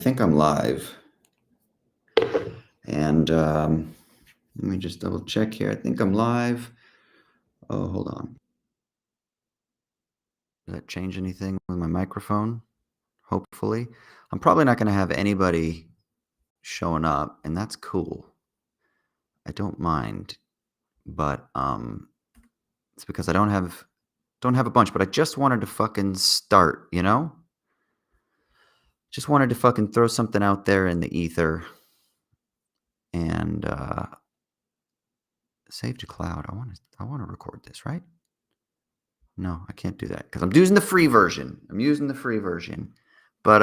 Think I'm live. And let me just double check here. I think I'm live. Oh, hold on. Does that change anything with my microphone? Hopefully. I'm probably not going to have anybody showing up, and that's cool. I don't mind, but it's because I don't have a bunch, but I just wanted to fucking start, you know? Just wanted to fucking throw something out there in the ether and save to cloud. I want to record this, right? No, I can't do that because I'm using the free version. But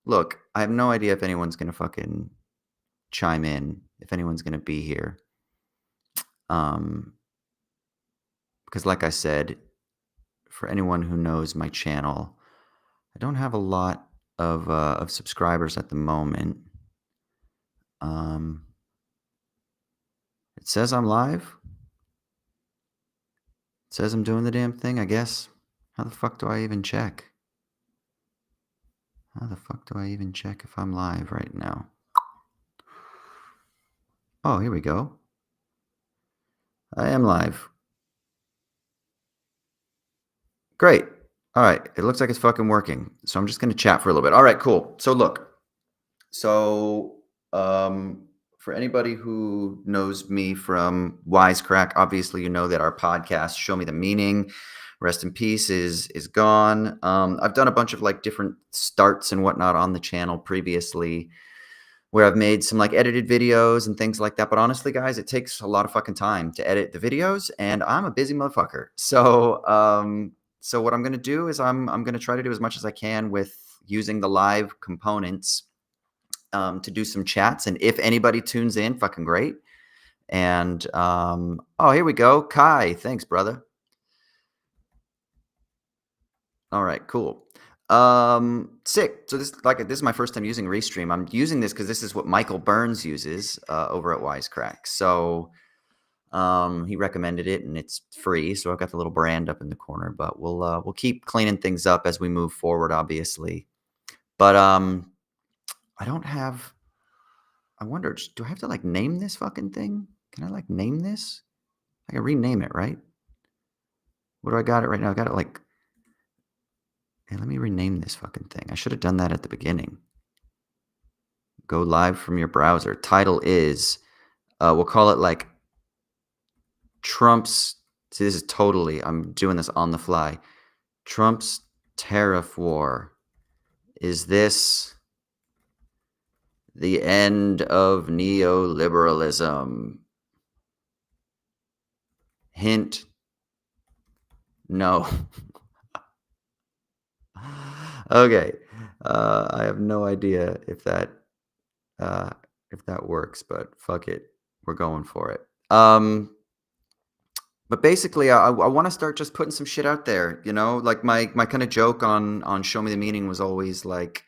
look, I have no idea if anyone's gonna fucking chime in, if anyone's gonna be here. Because like I said, for anyone who knows my channel, I don't have a lot of subscribers at the moment. It says I'm live. It says I'm doing the damn thing, I guess. How the fuck do I even check? How the fuck do I even check if I'm live right now? Oh, here we go. I am live. Great. All right. It looks like it's fucking working. So I'm just going to chat for a little bit. All right, cool. So look. So for anybody who knows me from Wisecrack, obviously you know that our podcast, Show Me the Meaning, Rest in Peace, is gone. I've done a bunch of like different starts and whatnot on the channel previously, where I've made some like edited videos and things like that. But honestly, guys, it takes a lot of fucking time to edit the videos, and I'm a busy motherfucker. So what I'm going to do is I'm going to try to do as much as I can with using the live components to do some chats. And if anybody tunes in, fucking great. And oh, here we go. Kai, thanks, brother. All right, cool. Sick. So this is my first time using Restream. I'm using this because this is what Michael Burns uses over at Wisecrack. So he recommended it, and it's free. So I've got the little brand up in the corner, but we'll keep cleaning things up as we move forward, obviously. But I don't have. I wonder, do I have to like name this fucking thing? Can I like name this? I can rename it, right? What do I got it right now? I got it like. Hey, let me rename this fucking thing. I should have done that at the beginning. Go live from your browser. Title is, we'll call it like Trump's. See, this is totally, I'm doing this on the fly. Trump's tariff war. Is this the end of neoliberalism? Hint, no. Okay. I have no idea if that works, but fuck it. We're going for it. But basically, I want to start just putting some shit out there, you know? Like my kind of joke on Show Me the Meaning was always like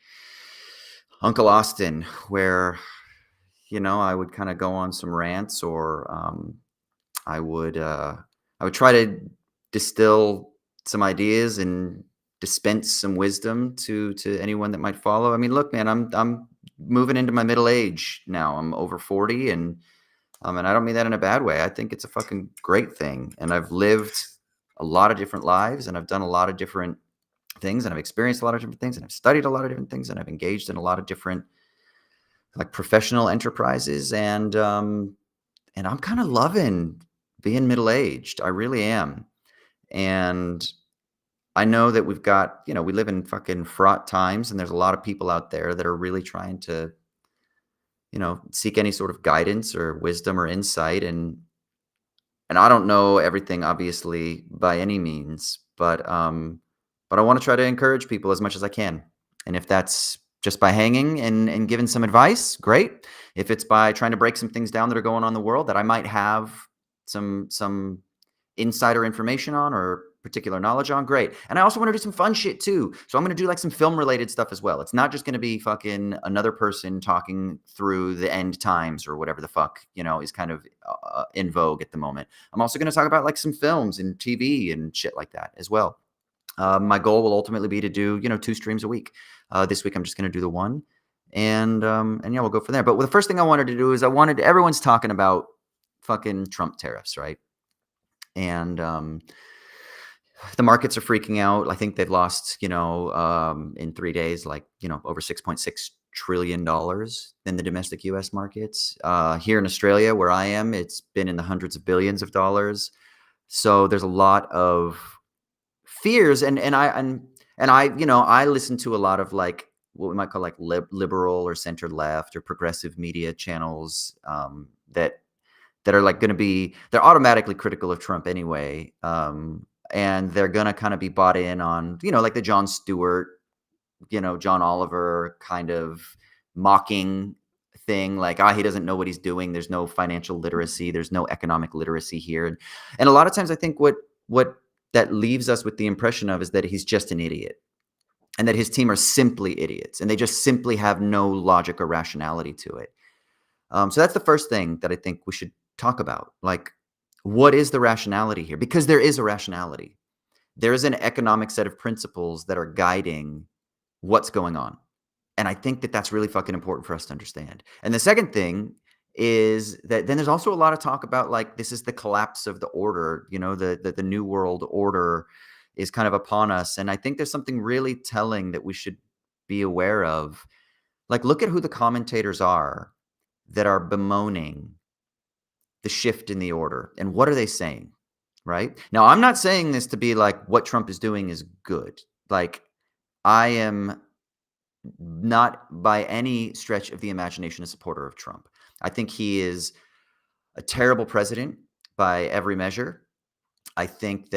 Uncle Austin, where, you know, I would kind of go on some rants, or I would try to distill some ideas and dispense some wisdom to anyone that might follow. I mean, look, man, I'm moving into my middle age now. I'm over 40, and I don't mean that in a bad way. I think it's a fucking great thing, and I've lived a lot of different lives, and I've done a lot of different things, and I've experienced a lot of different things, and I've studied a lot of different things, and I've engaged in a lot of different like professional enterprises, and I'm kind of loving being middle-aged. I really am. And I know that we've got, you know, we live in fucking fraught times, and there's a lot of people out there that are really trying to, you know, seek any sort of guidance or wisdom or insight. And I don't know everything, obviously, by any means, but I want to try to encourage people as much as I can. And if that's just by hanging and giving some advice, great. If it's by trying to break some things down that are going on in the world that I might have some insider information on or particular knowledge on, great. And I also want to do some fun shit too. So I'm going to do like some film related stuff as well. It's not just going to be fucking another person talking through the end times or whatever the fuck, you know, is kind of in vogue at the moment. I'm also going to talk about like some films and TV and shit like that as well. My goal will ultimately be to do, you know, 2 streams a week. This week I'm just going to do the one. and yeah, we'll go from there. But the first thing I wanted to do is everyone's talking about fucking Trump tariffs, right? And the markets are freaking out. I think they've lost, in 3 days, like, over $6.6 trillion in the domestic U.S. markets. Here in Australia, where I am, it's been in the hundreds of billions of dollars. So there's a lot of fears, and I listen to a lot of, like, what we might call, like, liberal or center left or progressive media channels, that are, like, they're automatically critical of Trump anyway, and they're gonna kind of be bought in on, like the Jon Stewart, John Oliver kind of mocking thing, like, he doesn't know what he's doing. There's no financial literacy. There's no economic literacy here. And a lot of times I think what that leaves us with the impression of is that he's just an idiot and that his team are simply idiots and they just simply have no logic or rationality to it. So that's the first thing that I think we should talk about. Like, what is the rationality here? Because there is a rationality. There is an economic set of principles that are guiding what's going on. And I think that that's really fucking important for us to understand. And the second thing is that then there's also a lot of talk about, like, this is the collapse of the order, the new world order is kind of upon us. And I think there's something really telling that we should be aware of. Like, look at who the commentators are that are bemoaning the shift in the order. And what are they saying? Right? Now, I'm not saying this to be like what Trump is doing is good. Like, I am not by any stretch of the imagination a supporter of Trump. I think he is a terrible president by every measure. I don't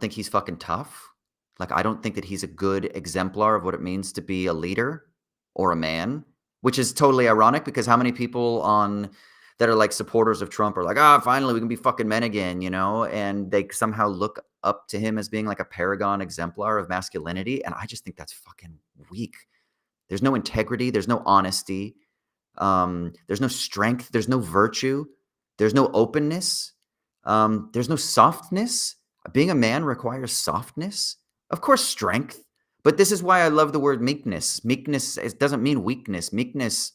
think he's fucking tough. Like, I don't think that he's a good exemplar of what it means to be a leader or a man, which is totally ironic because how many people that are like supporters of Trump are like, finally we can be fucking men again, and they somehow look up to him as being like a paragon exemplar of masculinity. And I just think that's fucking weak. There's no integrity. There's no honesty. There's no strength. There's no virtue. There's no openness. There's no softness. Being a man requires softness. Of course, strength. But this is why I love the word meekness. Meekness doesn't mean weakness. Meekness,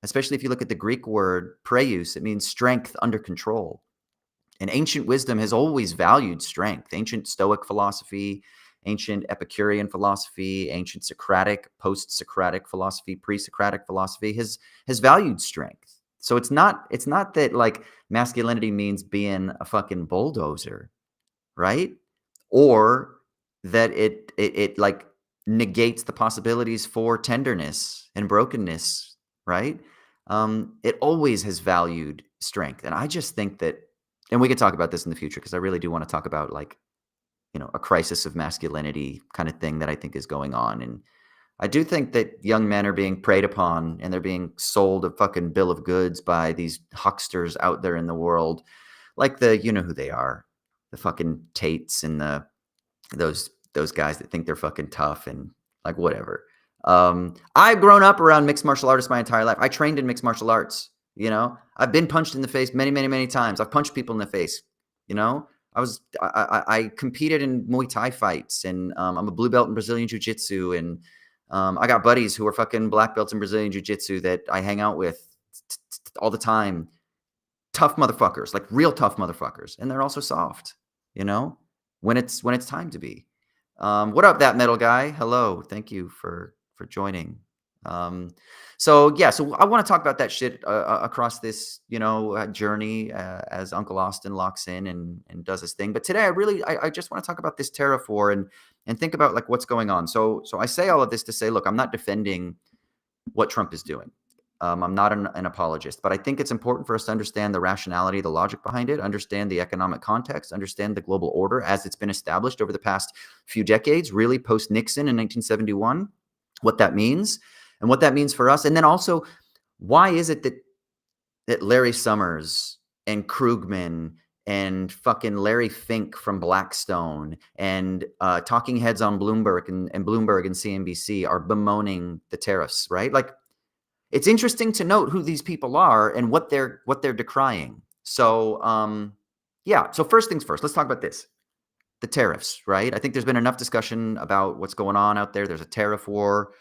especially if you look at the Greek word praeus, it means strength under control. And ancient wisdom has always valued strength. Ancient Stoic philosophy, ancient Epicurean philosophy, ancient Socratic, post-Socratic philosophy, pre-Socratic philosophy has valued strength. So it's not that, like, masculinity means being a fucking bulldozer, right? Or that it like negates the possibilities for tenderness and brokenness, right? It always has valued strength. And I just think that, and we could talk about this in the future because I really do want to talk about, like, a crisis of masculinity kind of thing that I think is going on. And I do think that young men are being preyed upon and they're being sold a fucking bill of goods by these hucksters out there in the world. Like you know who they are, the fucking Tates and those guys that think they're fucking tough and, like, whatever. I've grown up around mixed martial artists my entire life. I trained in mixed martial arts. I've been punched in the face many, many, many times. I've punched people in the face. I competed in Muay Thai fights, and I'm a blue belt in Brazilian Jiu-Jitsu, and I got buddies who are fucking black belts in Brazilian Jiu-Jitsu that I hang out with all the time. Tough motherfuckers, like real tough motherfuckers, and they're also soft. When it's time to be. What up, that metal guy? Hello, thank you for joining. So I want to talk about that shit across this, journey as Uncle Austin locks in and does his thing. But today, I just want to talk about this tariff war and think about, like, what's going on. So I say all of this to say, look, I'm not defending what Trump is doing. I'm not an apologist, but I think it's important for us to understand the rationality, the logic behind it, understand the economic context, understand the global order as it's been established over the past few decades, really post-Nixon in 1971, what that means and what that means for us. And then also, why is it that Larry Summers and Krugman and fucking Larry Fink from Blackstone and talking heads on Bloomberg and Bloomberg and CNBC are bemoaning the tariffs, right? Like, it's interesting to note who these people are and what they're decrying. So, So first things first, let's talk about this. The tariffs, right? I think there's been enough discussion about what's going on out there. There's a tariff war.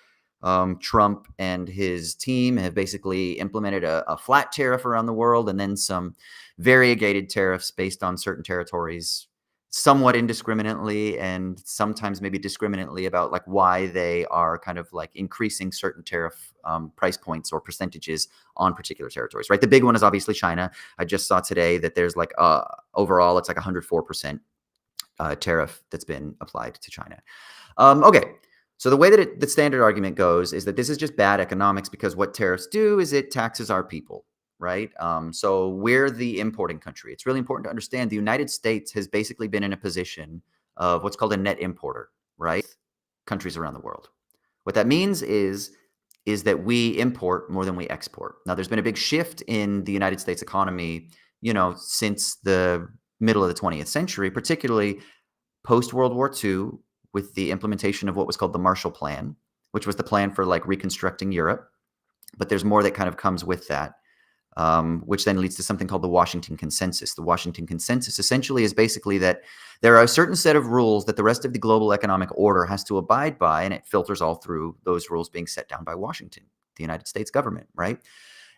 Trump and his team have basically implemented a flat tariff around the world, and then some variegated tariffs based on certain territories, somewhat indiscriminately and sometimes maybe discriminately about like why they are kind of like increasing certain tariff price points or percentages on particular territories, right? The big one is obviously China. I just saw today that there's like overall it's like 104% tariff that's been applied to China. Okay. So the way that the standard argument goes is that this is just bad economics because what tariffs do is it taxes our people, right? So we're the importing country. It's really important to understand the United States has basically been in a position of what's called a net importer, right? Countries around the world. What that means is that we import more than we export. Now, there's been a big shift in the United States economy, since the middle of the 20th century, particularly post World War II, with the implementation of what was called the Marshall Plan, which was the plan for like reconstructing Europe. But there's more that kind of comes with that, which then leads to something called the Washington Consensus. The Washington Consensus essentially is basically that there are a certain set of rules that the rest of the global economic order has to abide by, and it filters all through those rules being set down by Washington, the United States government, right?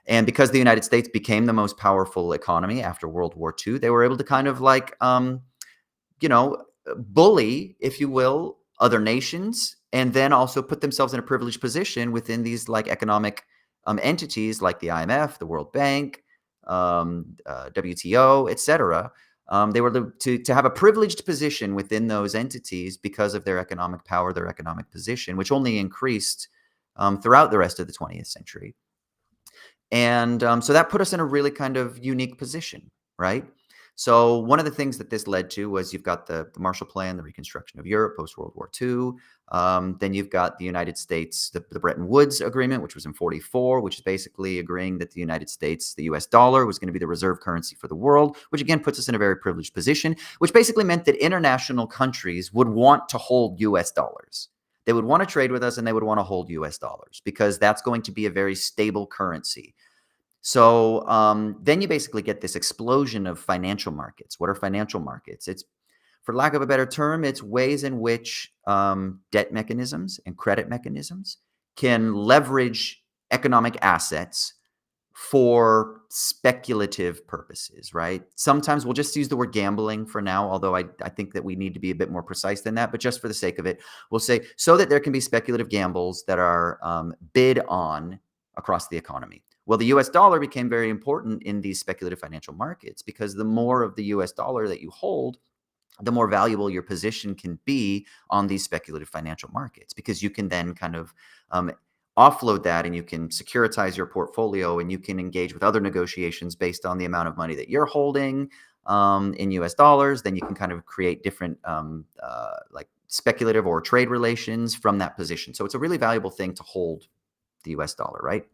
And because the United States became the most powerful economy after World War II, they were able to kind of like, bully, if you will, other nations, and then also put themselves in a privileged position within these like economic entities like the IMF, the World Bank, WTO, etc. They were to have a privileged position within those entities because of their economic power, their economic position, which only increased throughout the rest of the 20th century. And so that put us in a really kind of unique position, right? So one of the things that this led to was you've got the Marshall Plan, the reconstruction of Europe post-World War II. Then you've got the United States, the Bretton Woods Agreement, which was in 1944, which is basically agreeing that the United States, the US dollar, was going to be the reserve currency for the world, which again puts us in a very privileged position, which basically meant that international countries would want to hold US dollars. They would want to trade with us and they would want to hold US dollars because that's going to be a very stable currency. So then you basically get this explosion of financial markets. What are financial markets? It's, for lack of a better term, it's ways in which debt mechanisms and credit mechanisms can leverage economic assets for speculative purposes, right? Sometimes we'll just use the word gambling for now, although I think that we need to be a bit more precise than that. But just for the sake of it, we'll say so that there can be speculative gambles that are bid on across the economy. Well, the US dollar became very important in these speculative financial markets because the more of the US dollar that you hold, the more valuable your position can be on these speculative financial markets, because you can then kind of offload that and you can securitize your portfolio and you can engage with other negotiations based on the amount of money that you're holding in US dollars. Then you can kind of create different like speculative or trade relations from that position. So it's a really valuable thing to hold the US dollar, right?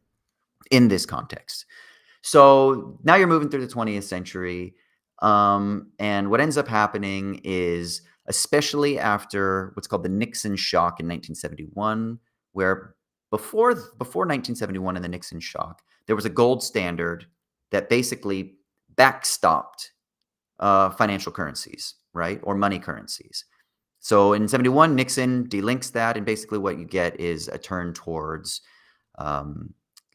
In this context. So now you're moving through the 20th century. And what ends up happening is, especially after what's called the Nixon shock in 1971, where before 1971 and the Nixon shock, there was a gold standard that basically backstopped financial currencies, right? Or money currencies. So in 71, Nixon delinks that. And basically what you get is a turn towards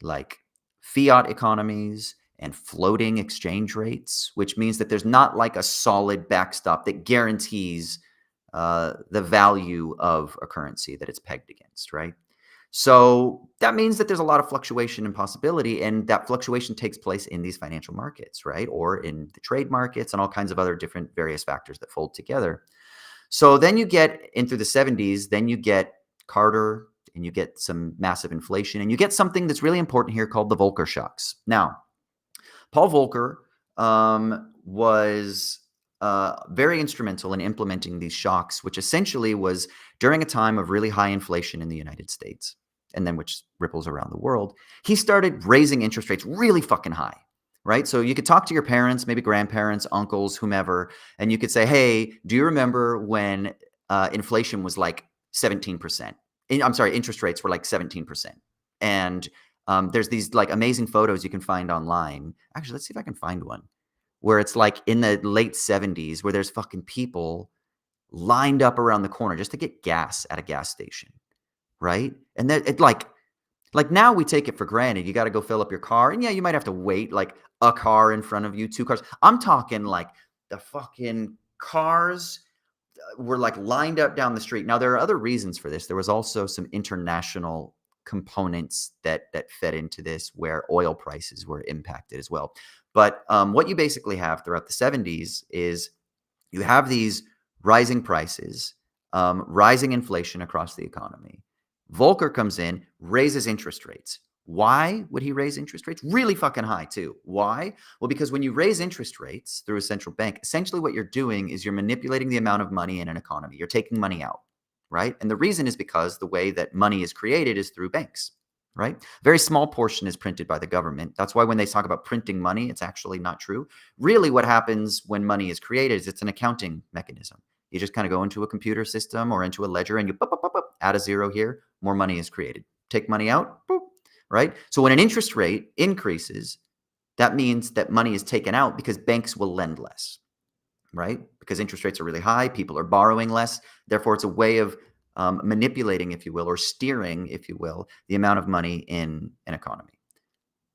like fiat economies and floating exchange rates, which means that there's not like a solid backstop that guarantees the value of a currency that it's pegged against, right? So that means that there's a lot of fluctuation and possibility, and that fluctuation takes place in these financial markets, right? Or in the trade markets and all kinds of other different various factors that fold together. So then you get into the 70s, then you get Carter, and you get some massive inflation, and you get something that's really important here called the Volcker shocks. Now, Paul Volcker was very instrumental in implementing these shocks, which essentially was during a time of really high inflation in the United States, and then which ripples around the world. He started raising interest rates really fucking high, right? So you could talk to your parents, maybe grandparents, uncles, whomever, and you could say, hey, do you remember when inflation was like 17%? I'm sorry, interest rates were like 17%. And there's these like amazing photos you can find online. Actually, let's see if I can find one where it's like in the late 70s where there's fucking people lined up around the corner just to get gas at a gas station. right? And that it like now we take it for granted. You got to go fill up your car, and yeah, you might have to wait like a car in front of you, two cars. I'm talking like the fucking cars were like lined up down the street. Now there are other reasons for this. There was also some international components that fed into this, where oil prices were impacted as well. But what you basically have throughout the 70s is you have these rising prices, rising inflation across the economy. Volcker comes in, raises interest rates. Why would he raise interest rates? Really fucking high, too. Why? Well, because when you raise interest rates through a central bank, essentially what you're doing is you're manipulating the amount of money in an economy. You're taking money out, right? And the reason is because the way that money is created is through banks, right? Very small portion is printed by the government. That's why when they talk about printing money, it's actually not true. Really, what happens when money is created is it's an accounting mechanism. You just kind of go into a computer system or into a ledger and you add a zero here, more money is created. Take money out, boop, right? So when an interest rate increases, that means that money is taken out because banks will lend less, right? Because interest rates are really high, people are borrowing less. Therefore, it's a way of manipulating, if you will, or steering, if you will, the amount of money in an economy.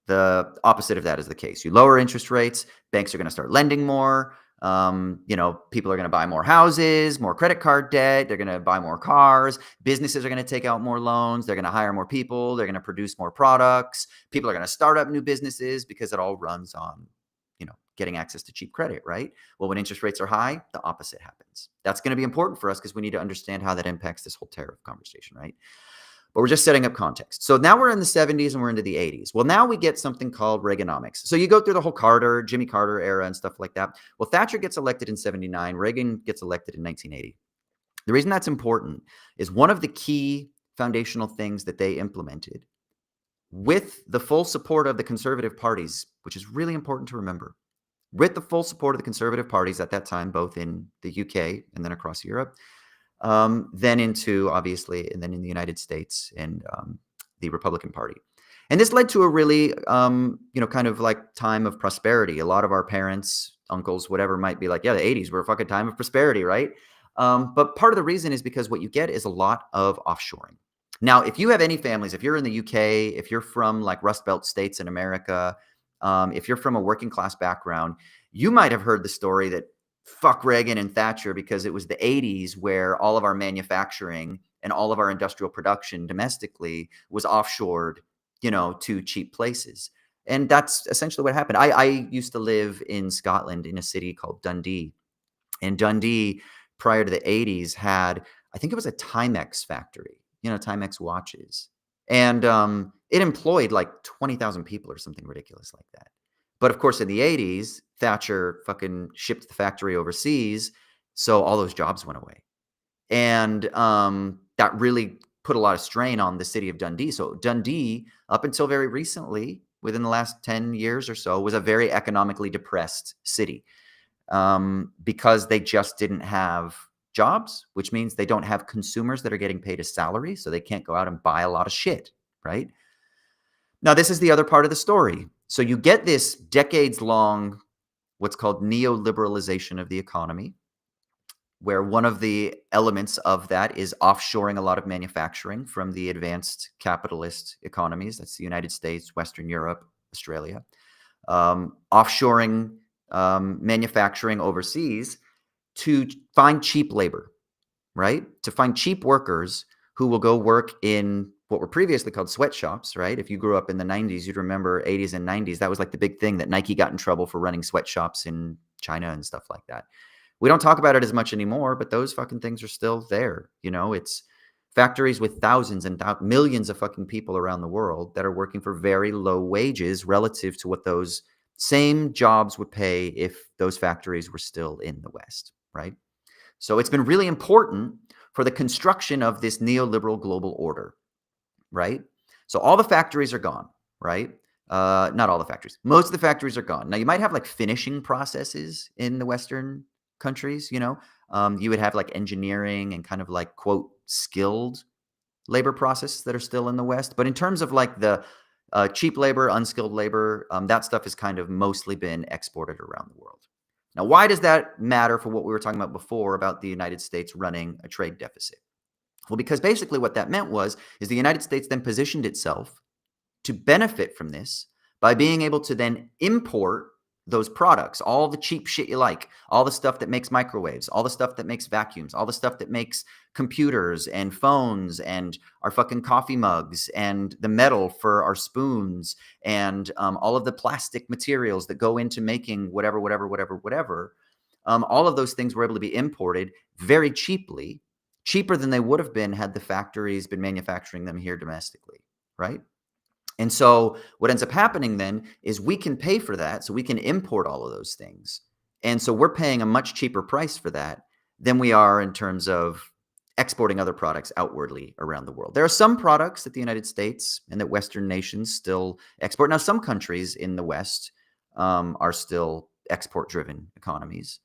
The opposite of that is the case. You lower interest rates, banks are going to start lending more. People are going to buy more houses, more credit card debt. They're going to buy more cars. Businesses are going to take out more loans. They're going to hire more people. They're going to produce more products. People are going to start up new businesses because it all runs on, getting access to cheap credit, right? Well, when interest rates are high, the opposite happens. That's going to be important for us because we need to understand how that impacts this whole tariff conversation, right? But we're just setting up context. So now we're in the 70s and we're into the 80s. Well, now we get something called Reaganomics. So you go through the whole Jimmy Carter era and stuff like that. Well, Thatcher gets elected in 79. Reagan gets elected in 1980. The reason that's important is one of the key foundational things that they implemented with the full support of the conservative parties, which is really important to remember, with the full support of the conservative parties at that time, both in the UK and then across Europe, then into obviously, and then in the United States and the Republican Party. And this led to a really, kind of like time of prosperity. A lot of our parents, uncles, whatever might be like, yeah, the 80s were a fucking time of prosperity, right? But part of the reason is because what you get is a lot of offshoring. Now, if you have any families, if you're in the UK, if you're from like Rust Belt states in America, if you're from a working class background, you might have heard the story that fuck Reagan and Thatcher because it was the 80s where all of our manufacturing and all of our industrial production domestically was offshored, to cheap places. And that's essentially what happened. I used to live in Scotland in a city called Dundee. And Dundee, prior to the 80s, had, I think it was a Timex factory, Timex watches. And it employed like 20,000 people or something ridiculous like that. But of course, in the 80s, Thatcher fucking shipped the factory overseas. So all those jobs went away. And that really put a lot of strain on the city of Dundee. So Dundee, up until very recently, within the last 10 years or so, was a very economically depressed city because they just didn't have jobs, which means they don't have consumers that are getting paid a salary. So they can't go out and buy a lot of shit, right? Now, this is the other part of the story. So you get this decades-long, what's called neoliberalization of the economy, where one of the elements of that is offshoring a lot of manufacturing from the advanced capitalist economies. That's the United States, Western Europe, Australia. Offshoring manufacturing overseas to find cheap labor, right? To find cheap workers who will go work in what were previously called sweatshops, right? If you grew up in the 90s, you'd remember 80s and 90s. That was like the big thing that Nike got in trouble for running sweatshops in China and stuff like that. We don't talk about it as much anymore, but those fucking things are still there. It's factories with thousands and millions of fucking people around the world that are working for very low wages relative to what those same jobs would pay if those factories were still in the West, right? So it's been really important for the construction of this neoliberal global order, right? So all the factories are gone, right? Not all the factories. Most of the factories are gone. Now, you might have like finishing processes in the Western countries, you would have like engineering and kind of like, quote, skilled labor processes that are still in the West. But in terms of like the cheap labor, unskilled labor, that stuff has kind of mostly been exported around the world. Now, why does that matter for what we were talking about before about the United States running a trade deficit? Well, because basically what that meant is the United States then positioned itself to benefit from this by being able to then import those products, all the cheap shit you like, all the stuff that makes microwaves, all the stuff that makes vacuums, all the stuff that makes computers and phones and our fucking coffee mugs and the metal for our spoons and all of the plastic materials that go into making whatever. All of those things were able to be imported very cheaply, cheaper than they would have been had the factories been manufacturing them here domestically, right? And so what ends up happening then is we can pay for that. So we can import all of those things. And so we're paying a much cheaper price for that than we are in terms of exporting other products outwardly around the world. There are some products that the United States and that Western nations still export. Now, some countries in the West are still export-driven economies.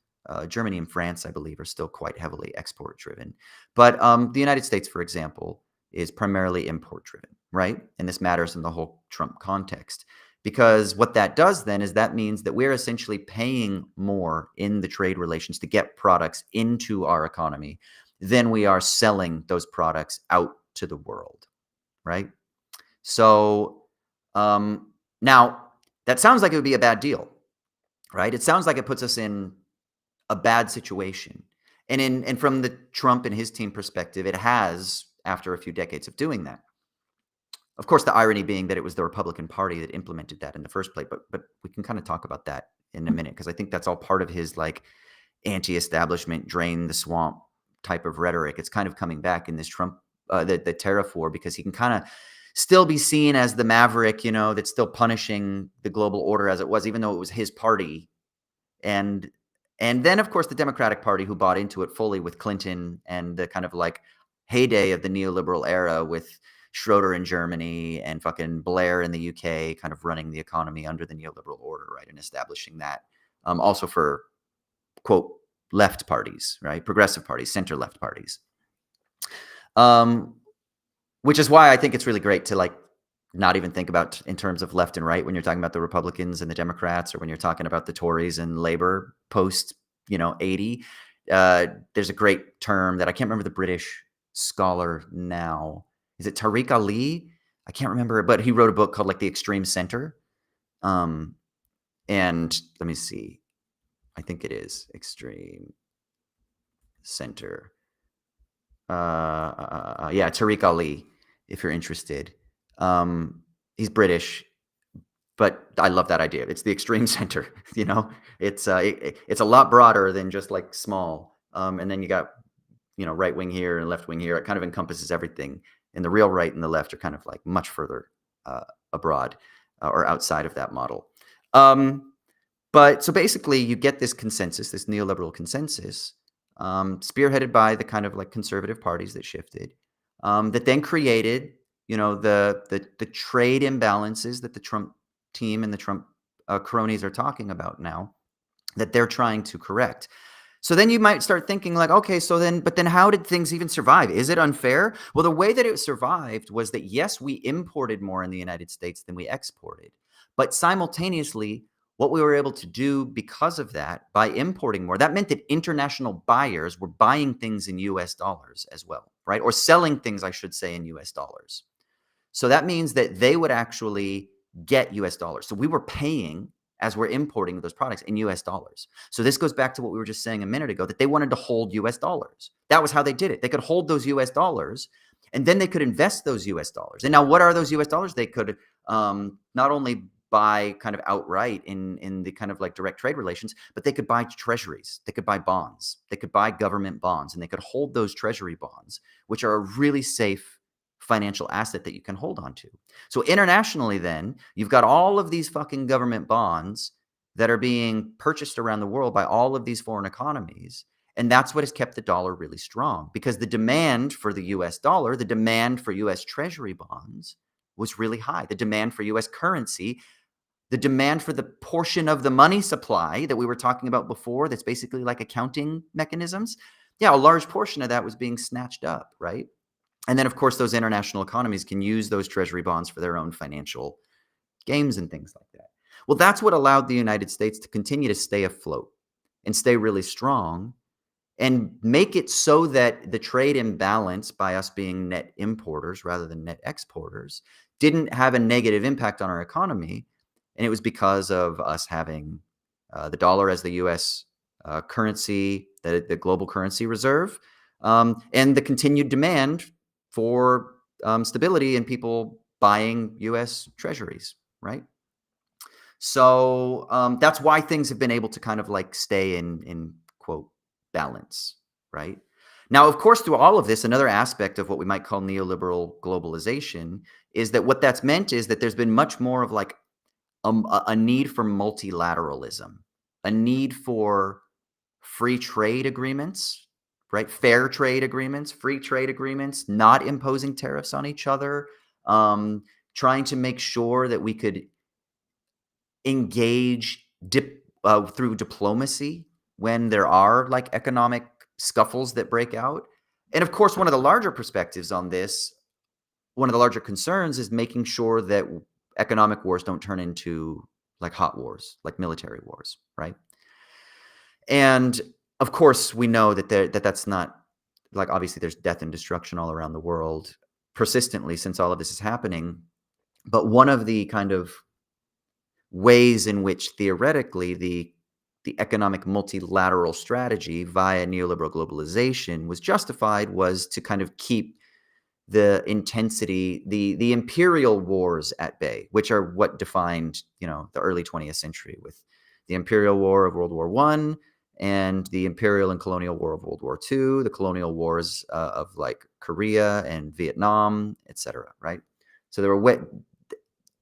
Germany and France, I believe, are still quite heavily export-driven. But the United States, for example, is primarily import-driven, right? And this matters in the whole Trump context. Because what that does then is that means that we're essentially paying more in the trade relations to get products into our economy than we are selling those products out to the world, right? So now that sounds like it would be a bad deal, right? It sounds like it puts us in a bad situation. And from the Trump and his team perspective, it has after a few decades of doing that. Of course, the irony being that it was the Republican Party that implemented that in the first place. But we can kind of talk about that in a minute, because I think that's all part of his like anti-establishment, drain the swamp type of rhetoric. It's kind of coming back in this Trump, the tariff war, because he can kind of still be seen as the maverick, that's still punishing the global order as it was, even though it was his party. And then, of course, the Democratic Party, who bought into it fully with Clinton and the kind of like heyday of the neoliberal era with Schroeder in Germany and fucking Blair in the UK, kind of running the economy under the neoliberal order, right, and establishing that. Also for, quote, left parties, right, progressive parties, center-left parties. Which is why I think it's really great to like not even think about in terms of left and right when you're talking about the Republicans and the Democrats, or when you're talking about the Tories and Labor post, 80. There's a great term that I can't remember the British scholar now. Is it Tariq Ali? I can't remember, but he wrote a book called like The Extreme Center. And let me see. I think it is Extreme Center. Yeah, Tariq Ali, if you're interested. He's British, but I love that idea. It's the extreme center, it's a lot broader than just like small. And then you got, right wing here and left wing here. It kind of encompasses everything. And the real right and the left are kind of like much further abroad or outside of that model. But so basically you get this consensus, this neoliberal consensus, spearheaded by the kind of like conservative parties that shifted, that then created, the trade imbalances that the Trump team and the Trump cronies are talking about now, that they're trying to correct. So then you might start thinking like, okay, but then how did things even survive? Is it unfair? Well, the way that it survived was that, yes, we imported more in the United States than we exported, but simultaneously, what we were able to do because of that, by importing more, that meant that international buyers were buying things in US dollars as well, right? Or selling things, I should say, in US dollars. So that means that they would actually get US dollars. So we were paying as we're importing those products in US dollars. So this goes back to what we were just saying a minute ago, that they wanted to hold US dollars. That was how they did it. They could hold those US dollars, and then they could invest those US dollars. And now what are those US dollars? They could not only buy kind of outright in the kind of like direct trade relations, but they could buy treasuries, they could buy bonds, they could buy government bonds, and they could hold those treasury bonds, which are a really safe financial asset that you can hold on to. So internationally, then you've got all of these fucking government bonds that are being purchased around the world by all of these foreign economies. And that's what has kept the dollar really strong, because the demand for the US dollar, the demand for US treasury bonds was really high. The demand for US currency, the demand for the portion of the money supply that we were talking about before, that's basically like accounting mechanisms. Yeah, a large portion of that was being snatched up, right? And then, of course, those international economies can use those treasury bonds for their own financial games and things like that. Well, that's what allowed the United States to continue to stay afloat and stay really strong, and make it so that the trade imbalance by us being net importers rather than net exporters didn't have a negative impact on our economy. And it was because of us having the dollar as the US currency, the global currency reserve, and the continued demand for stability and people buying US treasuries, right? So that's why things have been able to kind of like stay in quote balance, right? Now, of course, through all of this, another aspect of what we might call neoliberal globalization is that what that's meant is that there's been much more of like a need for multilateralism, a need for free trade agreements, right? Fair trade agreements, free trade agreements, not imposing tariffs on each other, trying to make sure that we could engage through diplomacy when there are like economic scuffles that break out. And of course, one of the larger perspectives on this, one of the larger concerns is making sure that economic wars don't turn into like hot wars, like military wars, right? And of course, we know that that's not like obviously there's death and destruction all around the world persistently since all of this is happening. But one of the kind of ways in which theoretically the economic multilateral strategy via neoliberal globalization was justified was to kind of keep the intensity, the imperial wars at bay, which are what defined, the early 20th century with the imperial war of World War I and the imperial and colonial war of World War II, the colonial wars of like Korea and Vietnam, etc. Right? So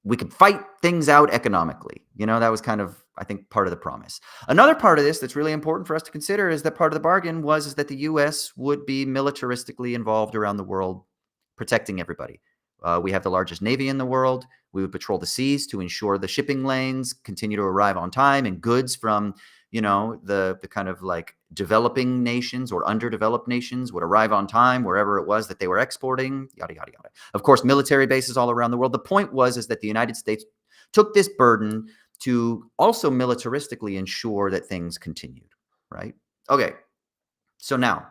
we could fight things out economically. That was kind of, I think, part of the promise. Another part of this that's really important for us to consider is that part of the bargain is that the U.S. would be militaristically involved around the world, protecting everybody. We have the largest navy in the world. We would patrol the seas to ensure the shipping lanes continue to arrive on time and goods from, the kind of like developing nations or underdeveloped nations would arrive on time wherever it was that they were exporting, yada, yada, yada. Of course, military bases all around the world. The point is that the United States took this burden to also militaristically ensure that things continued, right? Okay, so now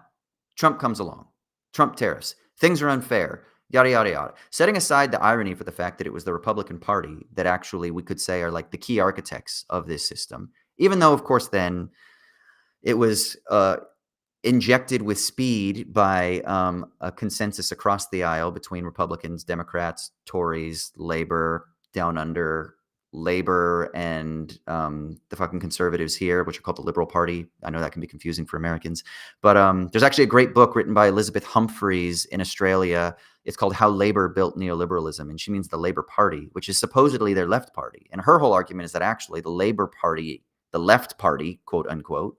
Trump comes along. Trump tariffs. Things are unfair. Yada, yada, yada. Setting aside the irony for the fact that it was the Republican Party that actually we could say are like the key architects of this system, even though, of course, then it was injected with speed by a consensus across the aisle between Republicans, Democrats, Tories, Labor, Down Under, Labor, and the fucking conservatives here, which are called the Liberal Party. I know that can be confusing for Americans. But there's actually a great book written by Elizabeth Humphreys in Australia. It's called How Labor Built Neoliberalism. And she means the Labor Party, which is supposedly their left party. And her whole argument is that actually the Labor Party, the left party, quote unquote,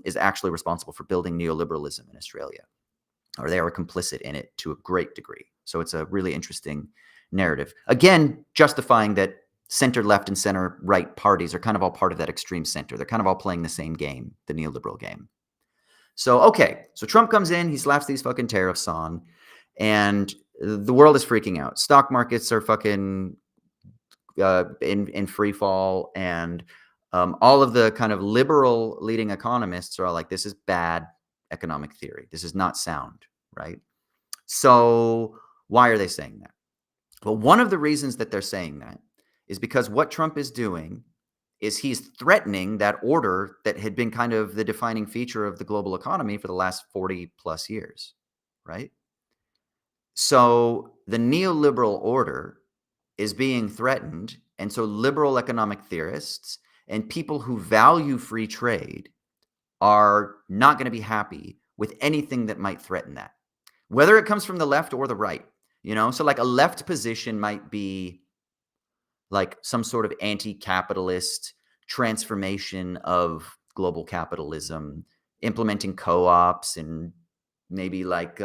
is actually responsible for building neoliberalism in Australia, or they are complicit in it to a great degree. So it's a really interesting narrative. Again, justifying that center left and center right parties are kind of all part of that extreme center. They're kind of all playing the same game, the neoliberal game. So, okay, so Trump comes in, he slaps these fucking tariffs on, and the world is freaking out. Stock markets are fucking in free fall, and all of the kind of liberal leading economists are all like, this is bad economic theory. This is not sound, right? So why are they saying that? Well, one of the reasons that they're saying that is because what Trump is doing is he's threatening that order that had been kind of the defining feature of the global economy for the last 40 plus years, right? So the neoliberal order is being threatened. And so liberal economic theorists and people who value free trade are not going to be happy with anything that might threaten that, whether it comes from the left or the right. So like a left position might be like some sort of anti-capitalist transformation of global capitalism, implementing co-ops and maybe like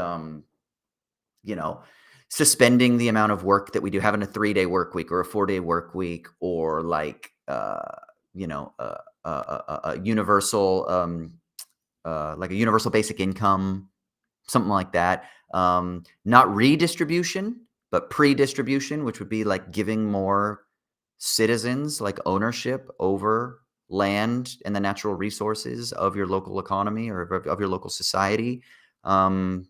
suspending the amount of work that we do, having a 3-day work week or a 4-day work week, or like a universal like a universal basic income, something like that. Not redistribution, but pre-distribution, which would be like giving more citizens like ownership over land and the natural resources of your local economy or of your local society. Um,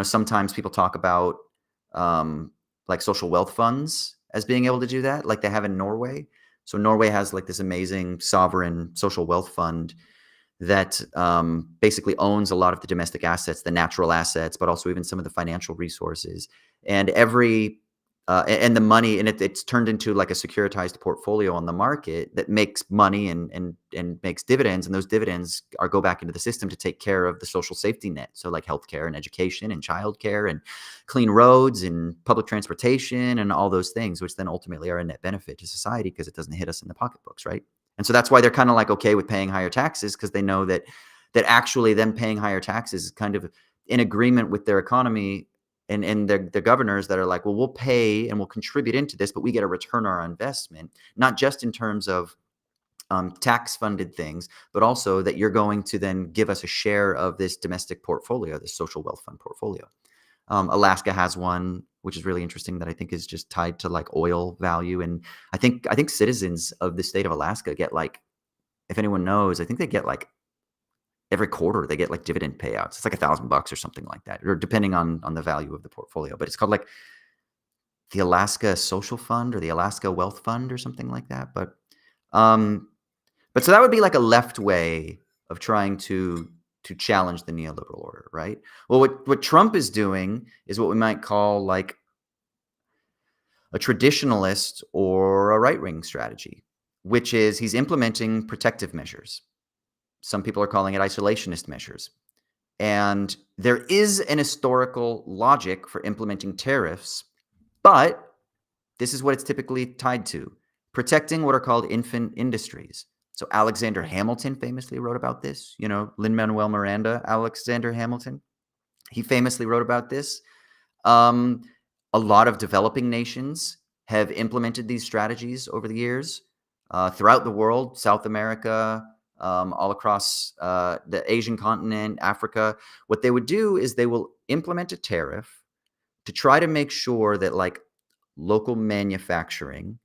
sometimes people talk about um, like social wealth funds as being able to do that, like they have in Norway. So Norway has like this amazing sovereign social wealth fund that basically owns a lot of the domestic assets, the natural assets, but also even some of the financial resources. And and the money, and it's turned into like a securitized portfolio on the market that makes money and makes dividends, and those dividends go back into the system to take care of the social safety net. So like healthcare and education and childcare and clean roads and public transportation and all those things, which then ultimately are a net benefit to society because it doesn't hit us in the pocketbooks, right? And so that's why they're kind of like okay with paying higher taxes, because they know that actually them paying higher taxes is kind of in agreement with their economy and the governors that are like, well, we'll pay and we'll contribute into this, but we get a return on our investment, not just in terms of tax funded things, but also that you're going to then give us a share of this domestic portfolio, this social wealth fund portfolio. Alaska has one, which is really interesting, that I think is just tied to like oil value. And I think citizens of the state of Alaska get like, if anyone knows, I think they get like every quarter they get like dividend payouts. It's like $1,000 or something like that, or depending on the value of the portfolio. But it's called like the Alaska Social Fund or the Alaska Wealth Fund or something like that. Um, but so that would be like a left way of trying to challenge the neoliberal order, right? Well, what Trump is doing is what we might call like a traditionalist or a right-wing strategy, which is he's implementing protective measures. Some people are calling it isolationist measures. And there is an historical logic for implementing tariffs, but this is what it's typically tied to: protecting what are called infant industries. So Alexander Hamilton famously wrote about this. Lin-Manuel Miranda, Alexander Hamilton, he famously wrote about this. Um, a lot of developing nations have implemented these strategies over the years throughout the world, South America, all across the Asian continent, Africa. What they would do is they will implement a tariff to try to make sure that like local manufacturing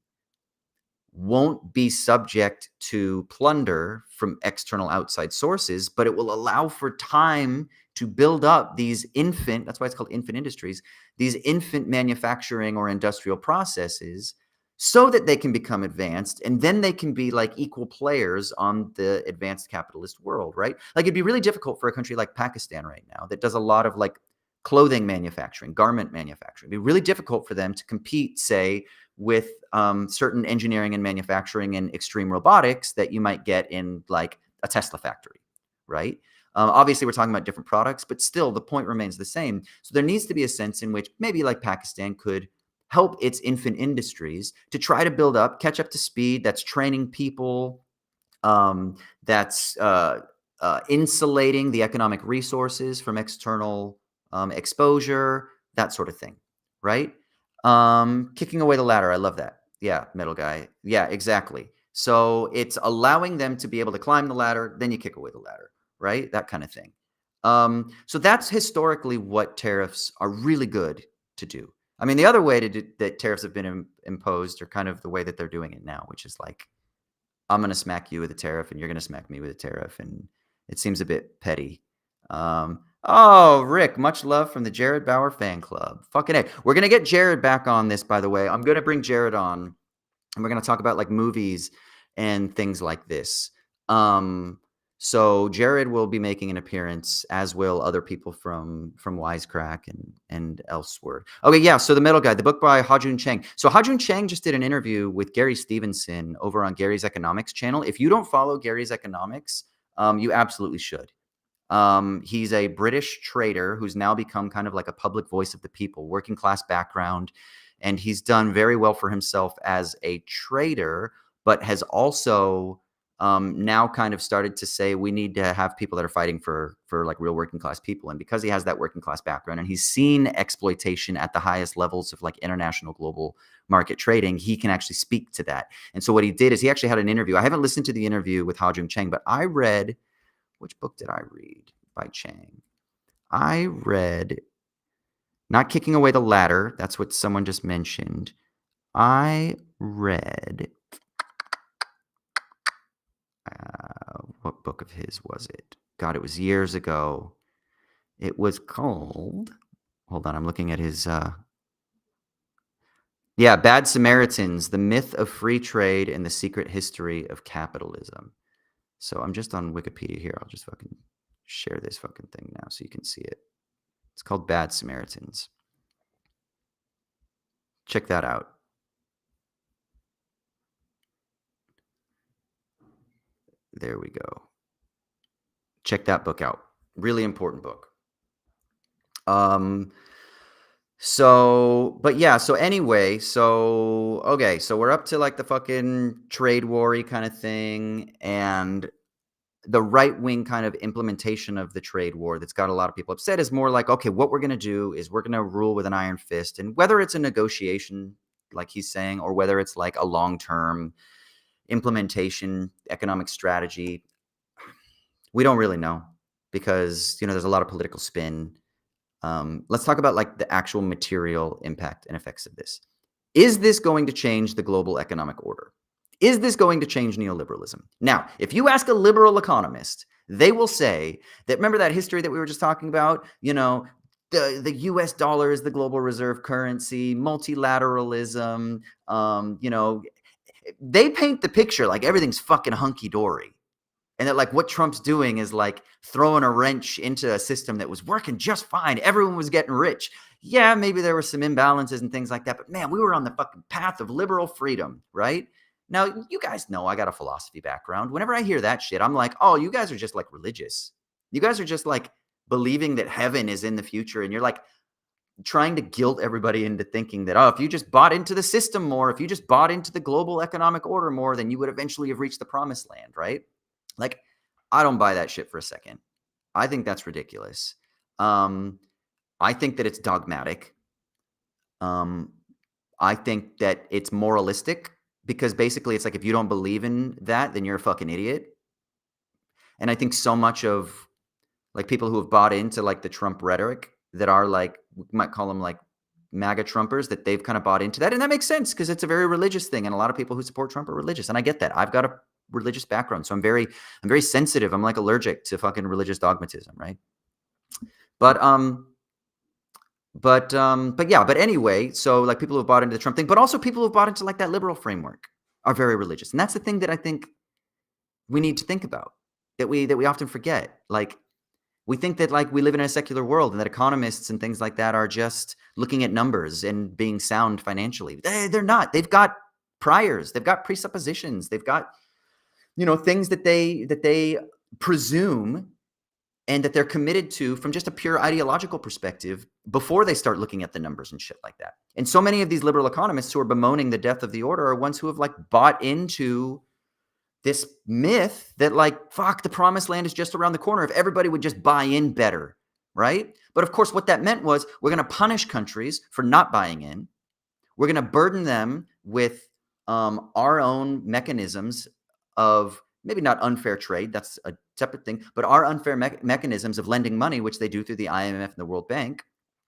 won't be subject to plunder from external outside sources, but it will allow for time to build up these that's why it's called infant industries, these infant manufacturing or industrial processes, so that they can become advanced and then they can be like equal players on the advanced capitalist world, right? Like it'd be really difficult for a country like Pakistan right now that does a lot of like clothing manufacturing, garment manufacturing. It'd be really difficult for them to compete, say, with certain engineering and manufacturing and extreme robotics that you might get in like a Tesla factory, right? Obviously, we're talking about different products, but still the point remains the same. So there needs to be a sense in which maybe like Pakistan could help its infant industries to try to build up, catch up to speed. That's training people, that's insulating the economic resources from external exposure, that sort of thing, right? Kicking away the ladder. I love that. Yeah, middle guy. Yeah, exactly. So it's allowing them to be able to climb the ladder, then you kick away the ladder, right? That kind of thing. So that's historically what tariffs are really good to do. I mean, the other way that tariffs have been imposed are kind of the way that they're doing it now, which is like, I'm going to smack you with a tariff and you're going to smack me with a tariff. And it seems a bit petty. Oh, Rick, much love from the Jared Bauer fan club. Fucking A. We're going to get Jared back on this, by the way. I'm going to bring Jared on and we're going to talk about like movies and things like this. So Jared will be making an appearance, as will other people from Wisecrack and elsewhere. Okay, yeah. So the middle guy, the book by Ha-Joon Chang. So Ha-Joon Chang just did an interview with Gary Stevenson over on Gary's Economics channel. If you don't follow Gary's Economics, you absolutely should. He's a British trader who's now become kind of like a public voice of the people, working class background, and he's done very well for himself as a trader, but has also now kind of started to say we need to have people that are fighting for like real working class people. And because he has that working class background and he's seen exploitation at the highest levels of like international global market trading, he can actually speak to that. And so what he did is he actually had an interview. I haven't listened to the interview with Ha-Joon Chang, but I read, which book did I read by Chang? I read Not Kicking Away the Ladder. That's what someone just mentioned. I read book of his was it? God, it was years ago. It was called, hold on, I'm looking at his, Bad Samaritans, The Myth of Free Trade and the Secret History of Capitalism. So I'm just on Wikipedia here. I'll just fucking share this fucking thing now so you can see it. It's called Bad Samaritans. Check that out. There we go. Check that book out. Really important book. Anyway, so we're up to like the fucking trade war-y kind of thing, and the right-wing kind of implementation of the trade war that's got a lot of people upset is more like, okay, what we're going to do is we're going to rule with an iron fist, and whether it's a negotiation, like he's saying, or whether it's like a long-term implementation, economic strategy, we don't really know because, there's a lot of political spin. Let's talk about like the actual material impact and effects of this. Is this going to change the global economic order? Is this going to change neoliberalism? Now, if you ask a liberal economist, they will say that, remember that history that we were just talking about? The US dollar is the global reserve currency, multilateralism, they paint the picture like everything's fucking hunky-dory. And that like what Trump's doing is like throwing a wrench into a system that was working just fine. Everyone was getting rich. Yeah, maybe there were some imbalances and things like that. But man, we were on the fucking path of liberal freedom, right? Now, you guys know I got a philosophy background. Whenever I hear that shit, I'm like, oh, you guys are just like religious. You guys are just like believing that heaven is in the future. And you're like trying to guilt everybody into thinking that, oh, if you just bought into the system more, if you just bought into the global economic order more, then you would eventually have reached the promised land, right? Like, I don't buy that shit for a second. I think that's ridiculous. I think that it's dogmatic. I think that it's moralistic because basically it's like if you don't believe in that, then you're a fucking idiot. And I think so much of like people who have bought into like the Trump rhetoric that are like, we might call them like MAGA Trumpers, that they've kind of bought into that. And that makes sense because it's a very religious thing. And a lot of people who support Trump are religious. And I get that. I've got a religious background. So I'm very sensitive. I'm like allergic to fucking religious dogmatism, right? But anyway, so like people who have bought into the Trump thing, but also people who have bought into like that liberal framework are very religious. And that's the thing that I think we need to think about, that we often forget. Like, we think that like we live in a secular world and that economists and things like that are just looking at numbers and being sound financially. They're not. They've got priors. They've got presuppositions. They've got things that they presume and that they're committed to from just a pure ideological perspective before they start looking at the numbers and shit like that. And so many of these liberal economists who are bemoaning the death of the order are ones who have like bought into this myth that like, fuck, the promised land is just around the corner if everybody would just buy in better, right? But of course, what that meant was we're going to punish countries for not buying in. We're going to burden them with our own mechanisms of maybe not unfair trade, that's a separate thing, but our unfair mechanisms of lending money, which they do through the IMF and the World Bank.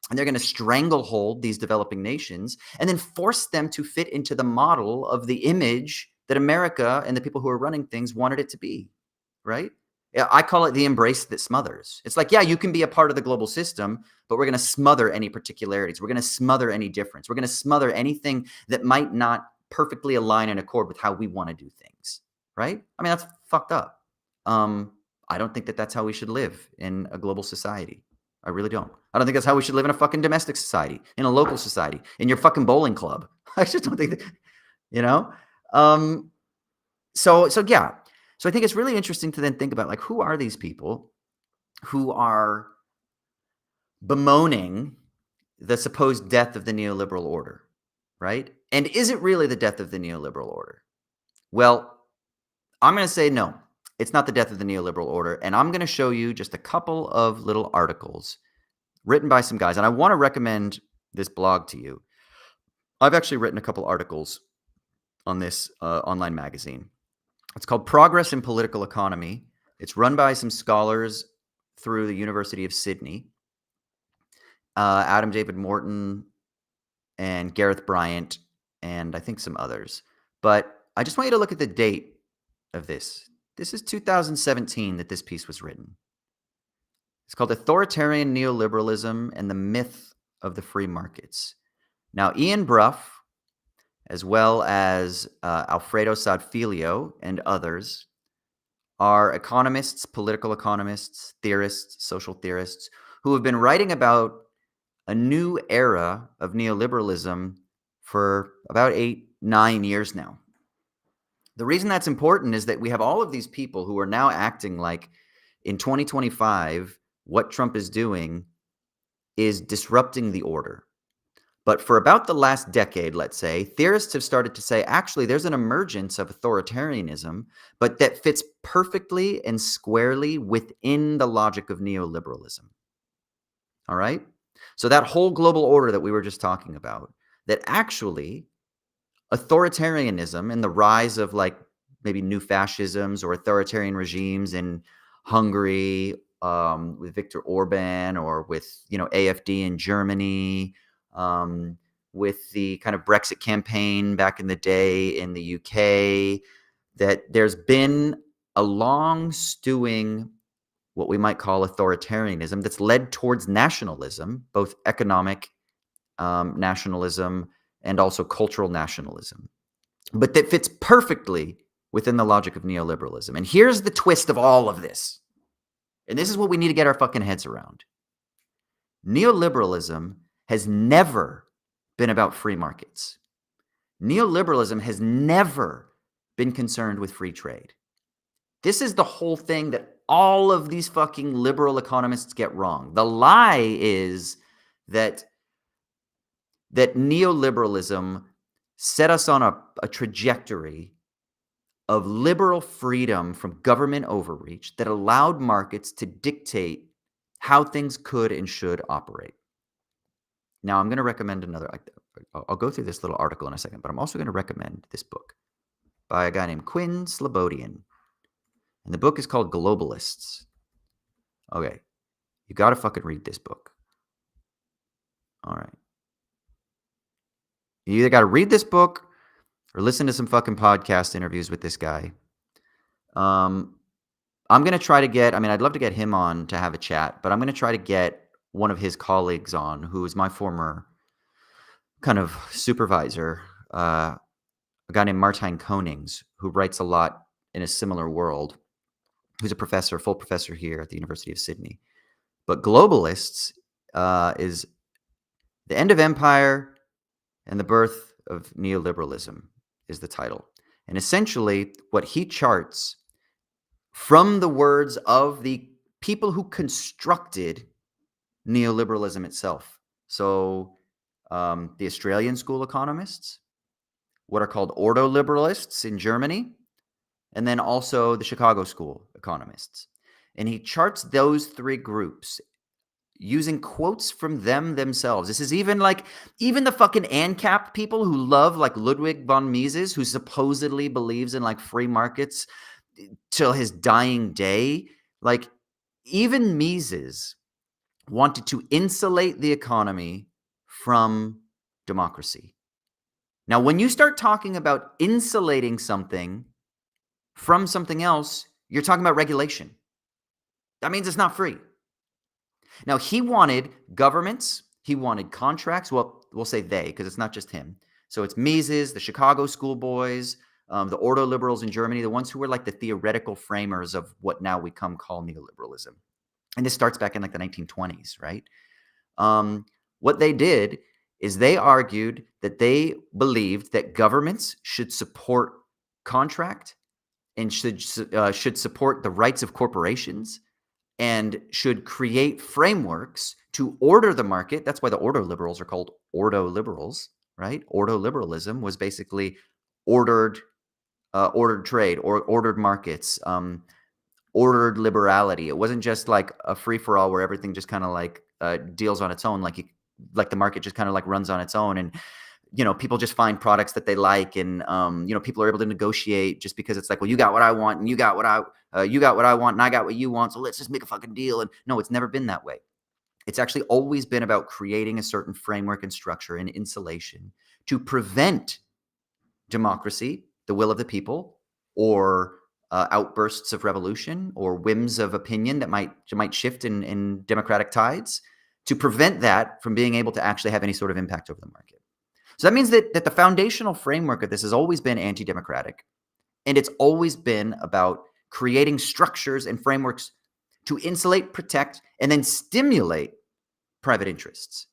And they're going to stranglehold these developing nations and then force them to fit into the model of the image that America and the people who are running things wanted it to be, right? I call it the embrace that smothers. It's like, yeah, you can be a part of the global system, but we're going to smother any particularities. We're going to smother any difference. We're going to smother anything that might not perfectly align and accord with how we want to do things, right? I mean, that's fucked up. I don't think that that's how we should live in a global society. I really don't. I don't think that's how we should live in a fucking domestic society, in a local society, in your fucking bowling club. I just don't think that, So I think it's really interesting to then think about like, who are these people who are bemoaning the supposed death of the neoliberal order, right? And is it really the death of the neoliberal order? Well, I'm going to say no, it's not the death of the neoliberal order. And I'm going to show you just a couple of little articles written by some guys. And I want to recommend this blog to you. I've actually written a couple articles on this online magazine. It's called Progress in Political Economy. It's run by some scholars through the University of Sydney. Adam David Morton and Gareth Bryant, and I think some others. But I just want you to look at the date of this. This is 2017 that this piece was written. It's called Authoritarian Neoliberalism and the Myth of the Free Markets. Now, Ian Brough, as well as Alfredo Sadfilio and others, are economists, political economists, theorists, social theorists, who have been writing about a new era of neoliberalism for about 8, 9 years now. The reason that's important is that we have all of these people who are now acting like in 2025, what Trump is doing is disrupting the order. But for about the last decade, let's say, theorists have started to say, actually, there's an emergence of authoritarianism, but that fits perfectly and squarely within the logic of neoliberalism. All right? So that whole global order that we were just talking about, that actually authoritarianism and the rise of like maybe new fascisms or authoritarian regimes in Hungary, with Viktor Orban, or with AfD in Germany, with the kind of Brexit campaign back in the day in the UK, that there's been a long stewing, what we might call authoritarianism, that's led towards nationalism, both economic nationalism and also cultural nationalism, but that fits perfectly within the logic of neoliberalism. And here's the twist of all of this. And this is what we need to get our fucking heads around. Neoliberalism has never been about free markets. Neoliberalism has never been concerned with free trade. This is the whole thing that all of these fucking liberal economists get wrong. The lie is that neoliberalism set us on a trajectory of liberal freedom from government overreach that allowed markets to dictate how things could and should operate. Now, I'm going to recommend I'll go through this little article in a second, but I'm also going to recommend this book by a guy named Quinn Slobodian. And the book is called Globalists. Okay, you got to fucking read this book. All right. You either got to read this book or listen to some fucking podcast interviews with this guy. I'm going to try to get, I'd love to get him on to have a chat, but I'm going to try to get one of his colleagues on, who is my former kind of supervisor, a guy named Martijn Konings, who writes a lot in a similar world, who's a professor, full professor here at the University of Sydney. But Globalists is the end of empire and the birth of neoliberalism is the title. And essentially what he charts from the words of the people who constructed neoliberalism itself. So the Australian school economists, what are called ordo-liberalists in Germany, and then also the Chicago school economists. And he charts those three groups using quotes from them themselves. This is even the fucking ANCAP people who love like Ludwig von Mises, who supposedly believes in like free markets till his dying day. Like even Mises wanted to insulate the economy from democracy. Now, when you start talking about insulating something from something else, you're talking about regulation. That means it's not free. Now, he wanted governments, he wanted contracts. Well, we'll say they, because it's not just him. So it's Mises, the Chicago schoolboys, the ordo-liberals in Germany, the ones who were like the theoretical framers of what now we call neoliberalism. And this starts back in like the 1920s, right? What they did is they argued that they believed that governments should support contract and should support the rights of corporations and should create frameworks to order the market. That's why the ordo-liberals are called ordo-liberals, right? Ordo-liberalism was basically ordered trade or ordered markets, ordered liberality. It wasn't just like a free-for-all where everything just kind of like deals on its own, like the market just kind of like runs on its own, and people just find products that they like, and people are able to negotiate just because it's like, well, you got what I want, and you got what I want, and I got what you want, so let's just make a fucking deal. And no, it's never been that way. It's actually always been about creating a certain framework and structure and insulation to prevent democracy, the will of the people, or outbursts of revolution or whims of opinion that might shift in democratic tides, to prevent that from being able to actually have any sort of impact over the market. So that means that the foundational framework of this has always been anti-democratic, and it's always been about creating structures and frameworks to insulate, protect, and then stimulate private interests,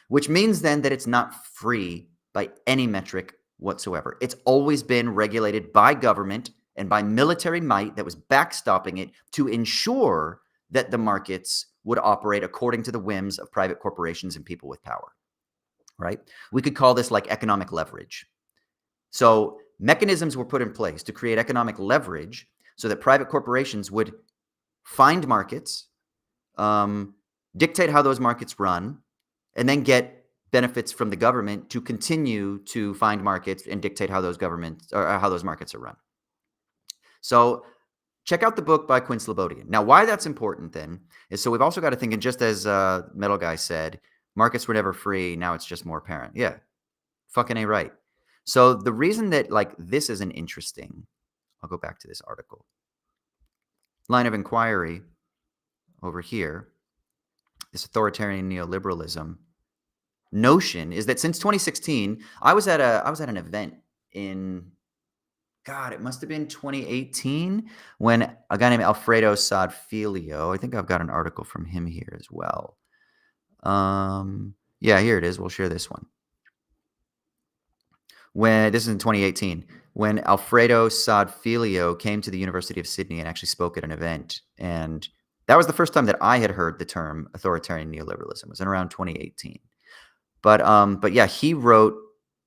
which means then that it's not free by any metric whatsoever. It's always been regulated by government and by military might that was backstopping it to ensure that the markets would operate according to the whims of private corporations and people with power, right? We could call this like economic leverage. So mechanisms were put in place to create economic leverage so that private corporations would find markets, dictate how those markets run, and then get benefits from the government to continue to find markets and dictate how those governments or how those markets are run. So check out the book by Quinn Slobodian. Now, why that's important then is so we've also got to think, and just as Metal Guy said, markets were never free. Now it's just more apparent. Yeah, fucking A right. So the reason that like this is an interesting, I'll go back to this article. Line of inquiry over here, this authoritarian neoliberalism notion is that since 2016, I was at an event in, God, it must have been 2018 when a guy named Alfredo Saad-Filho, I think I've got an article from him here as well. Yeah, here it is. We'll share this one. This is in 2018, when Alfredo Saad-Filho came to the University of Sydney and actually spoke at an event. And that was the first time that I had heard the term authoritarian neoliberalism. It was in around 2018. But yeah, he wrote,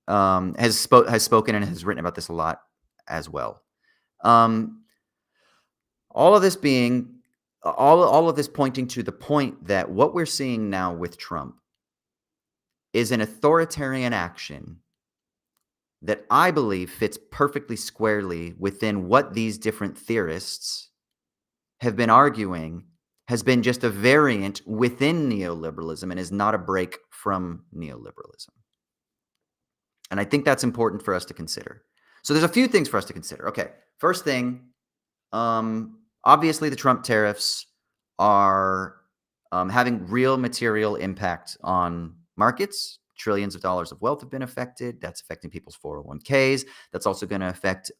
has spoken and has written about this a lot as well. All of this pointing to the point that what we're seeing now with Trump is an authoritarian action that I believe fits perfectly squarely within what these different theorists have been arguing has been just a variant within neoliberalism and is not a break from neoliberalism. And I think that's important for us to consider. So there's a few things for us to consider. Okay, first thing, obviously the Trump tariffs are having real material impact on markets. Trillions of dollars of wealth have been affected. That's affecting people's 401ks. That's also going to affect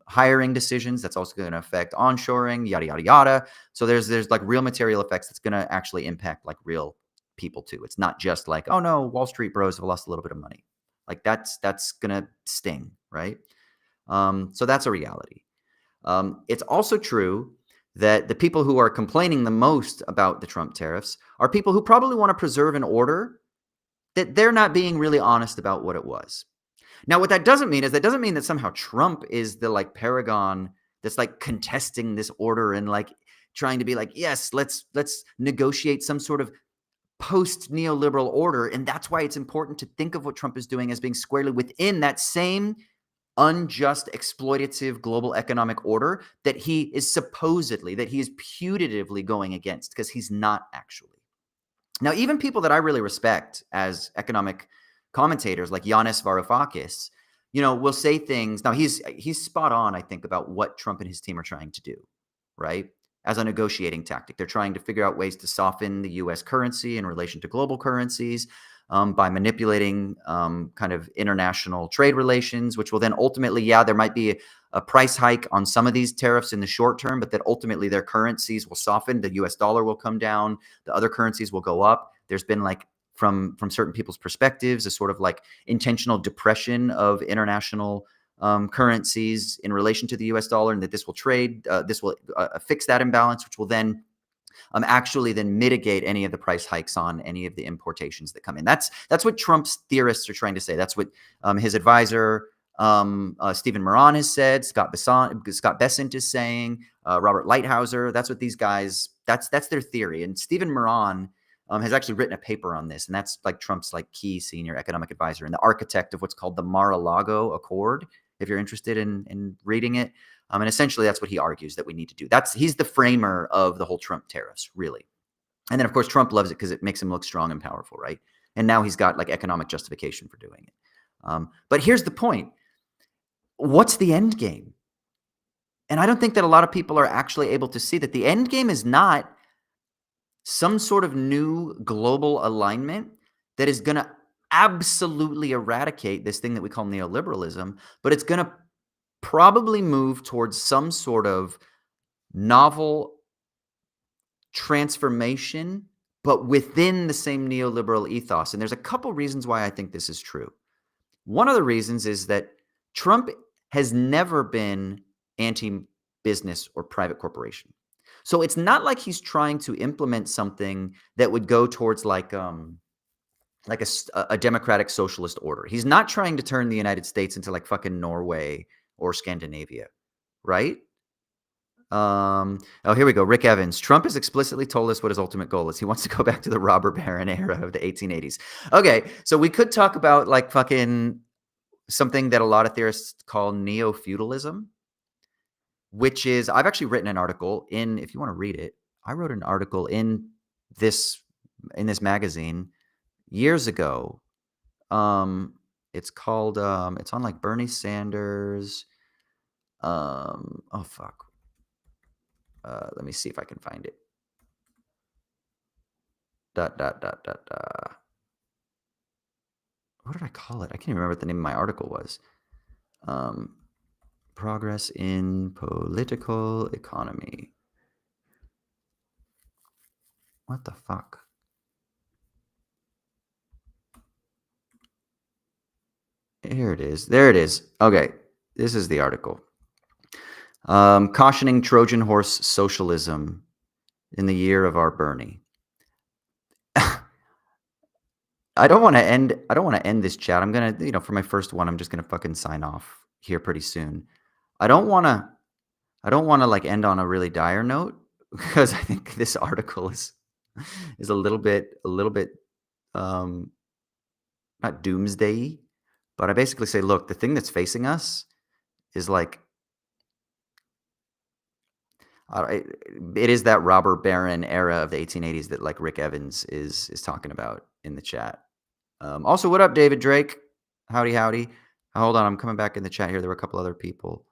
hiring decisions. That's also going to affect onshoring, yada, yada, yada. So there's like real material effects that's going to actually impact like real people too. It's not just like, oh no, Wall Street bros have lost a little bit of money. Like that's going to sting, right? So that's a reality. It's also true that the people who are complaining the most about the Trump tariffs are people who probably want to preserve an order that they're not being really honest about what it was. Now, what that doesn't mean is that somehow Trump is the like paragon that's like contesting this order and like trying to be like, yes, let's negotiate some sort of post-neoliberal order. And that's why it's important to think of what Trump is doing as being squarely within that same unjust, exploitative global economic order that he is putatively going against, because he's not actually. Now, even people that I really respect as economic commentators, like Yanis Varoufakis, will say things. Now, he's spot on, I think, about what Trump and his team are trying to do, right? As a negotiating tactic. They're trying to figure out ways to soften the U.S. currency in relation to global currencies by manipulating kind of international trade relations, which will then ultimately, there might be a price hike on some of these tariffs in the short term, but that ultimately their currencies will soften. The US dollar will come down. The other currencies will go up. There's been like, from certain people's perspectives, a sort of like intentional depression of international currencies in relation to the US dollar, and that this will fix that imbalance, which will then actually then mitigate any of the price hikes on any of the importations that come in. That's what Trump's theorists are trying to say. That's what his advisor, Stephen Moran, has said. Scott Bessent is saying. Robert Lighthizer. That's what these guys. That's their theory. And Stephen Moran has actually written a paper on this, and that's like Trump's like key senior economic advisor and the architect of what's called the Mar-a-Lago Accord. If you're interested in reading it. And essentially, that's what he argues that we need to do. He's the framer of the whole Trump tariffs, really. And then, of course, Trump loves it because it makes him look strong and powerful, right? And now he's got like economic justification for doing it. But here's the point. What's the end game? And I don't think that a lot of people are actually able to see that the end game is not some sort of new global alignment that is going to absolutely eradicate this thing that we call neoliberalism, but it's going to probably move towards some sort of novel transformation, but within the same neoliberal ethos. And there's a couple reasons why I think this is true. One of the reasons is that Trump has never been anti-business or private corporation. So it's not like he's trying to implement something that would go towards like a democratic socialist order. He's not trying to turn the United States into like fucking Norway or Scandinavia, right? Oh, here we go. Rick Evans. Trump has explicitly told us what his ultimate goal is. He wants to go back to the robber baron era of the 1880s. Okay, so we could talk about like fucking something that a lot of theorists call neo-feudalism, which is, I've actually written an article in, if you want to read it, I wrote an article in this magazine years ago. It's called, it's on like Bernie Sanders. Oh fuck. Let me see if I can find it. What did I call it? I can't even remember what the name of my article was. Progress in Political Economy. What the fuck? Here it is. There it is. Okay, this is the article. Cautioning Trojan horse socialism in the year of our Bernie. I don't want to end this chat. I'm going to, for my first one, I'm just going to fucking sign off here pretty soon. I don't want to like end on a really dire note because I think this article is a little bit not doomsday, but I basically say, look, the thing that's facing us is like it is that robber baron era of the 1880s that like Rick Evans is talking about in the chat. Also, what up, David Drake? Howdy. Hold on, I'm coming back in the chat here. There were a couple other people.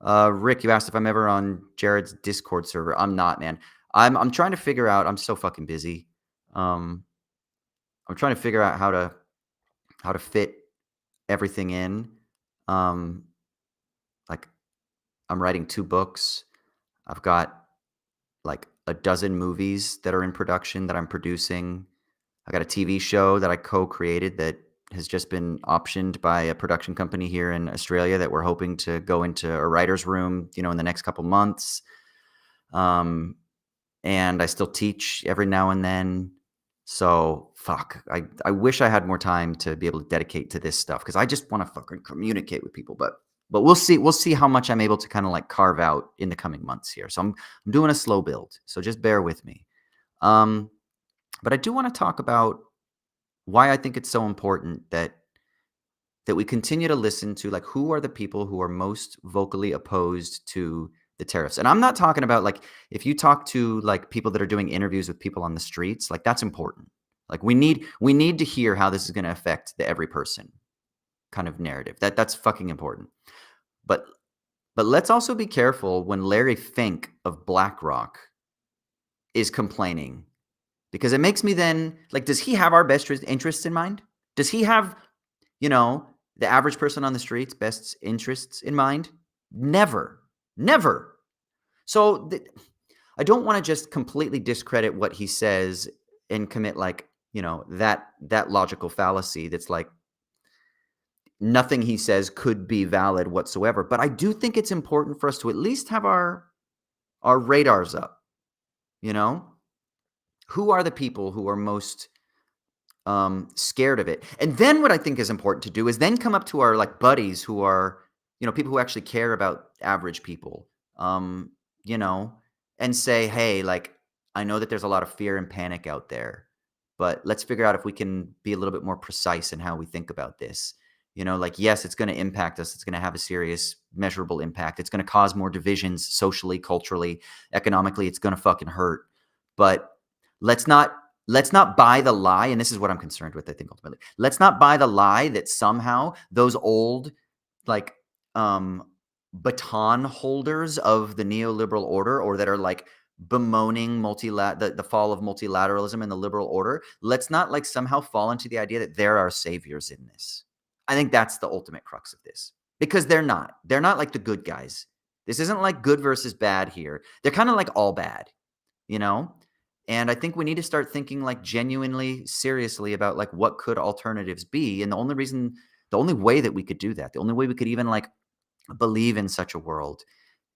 Rick, you asked if I'm ever on Jared's Discord server. I'm not, man. I'm trying to figure out. I'm so fucking busy. I'm trying to figure out how to fit everything in. Like I'm writing 2 books. I've got like a dozen movies that are in production that I'm producing. I got a TV show that I co-created that has just been optioned by a production company here in Australia that we're hoping to go into a writer's room, in the next couple months. And I still teach every now and then. So fuck, I wish I had more time to be able to dedicate to this stuff because I just want to fucking communicate with people. But we'll see how much I'm able to kind of like carve out in the coming months here. So I'm doing a slow build. So just bear with me. But I do want to talk about why I think it's so important that we continue to listen to like who are the people who are most vocally opposed to the tariffs. And I'm not talking about like if you talk to like people that are doing interviews with people on the streets, like that's important. Like we need to hear how this is going to affect the every person kind of narrative. That's fucking important. But let's also be careful when Larry Fink of BlackRock is complaining, because it makes me then like, does he have our best interests in mind? Does he have, the average person on the streets best interests in mind? Never. So I don't want to just completely discredit what he says and commit like, that logical fallacy that's like nothing he says could be valid whatsoever. But I do think it's important for us to at least have our radars up. Who are the people who are most scared of it? And then what I think is important to do is then come up to our like buddies who are, people who actually care about average people, and say, hey, like, I know that there's a lot of fear and panic out there, but let's figure out if we can be a little bit more precise in how we think about this. Like, yes, it's going to impact us. It's going to have a serious, measurable impact. It's going to cause more divisions socially, culturally, economically. It's going to fucking hurt. But let's not buy the lie. And this is what I'm concerned with, I think, ultimately. Let's not buy the lie that somehow those old, like, baton holders of the neoliberal order, or that are like bemoaning the fall of multilateralism and the liberal order, let's not like somehow fall into the idea that they're our saviors in this. I think that's the ultimate crux of this, because they're not. They're not like the good guys. This isn't like good versus bad here. They're kind of like all bad, you know? And I think we need to start thinking like genuinely seriously about like what could alternatives be. And the only way that we could do that, the only way we could even like believe in such a world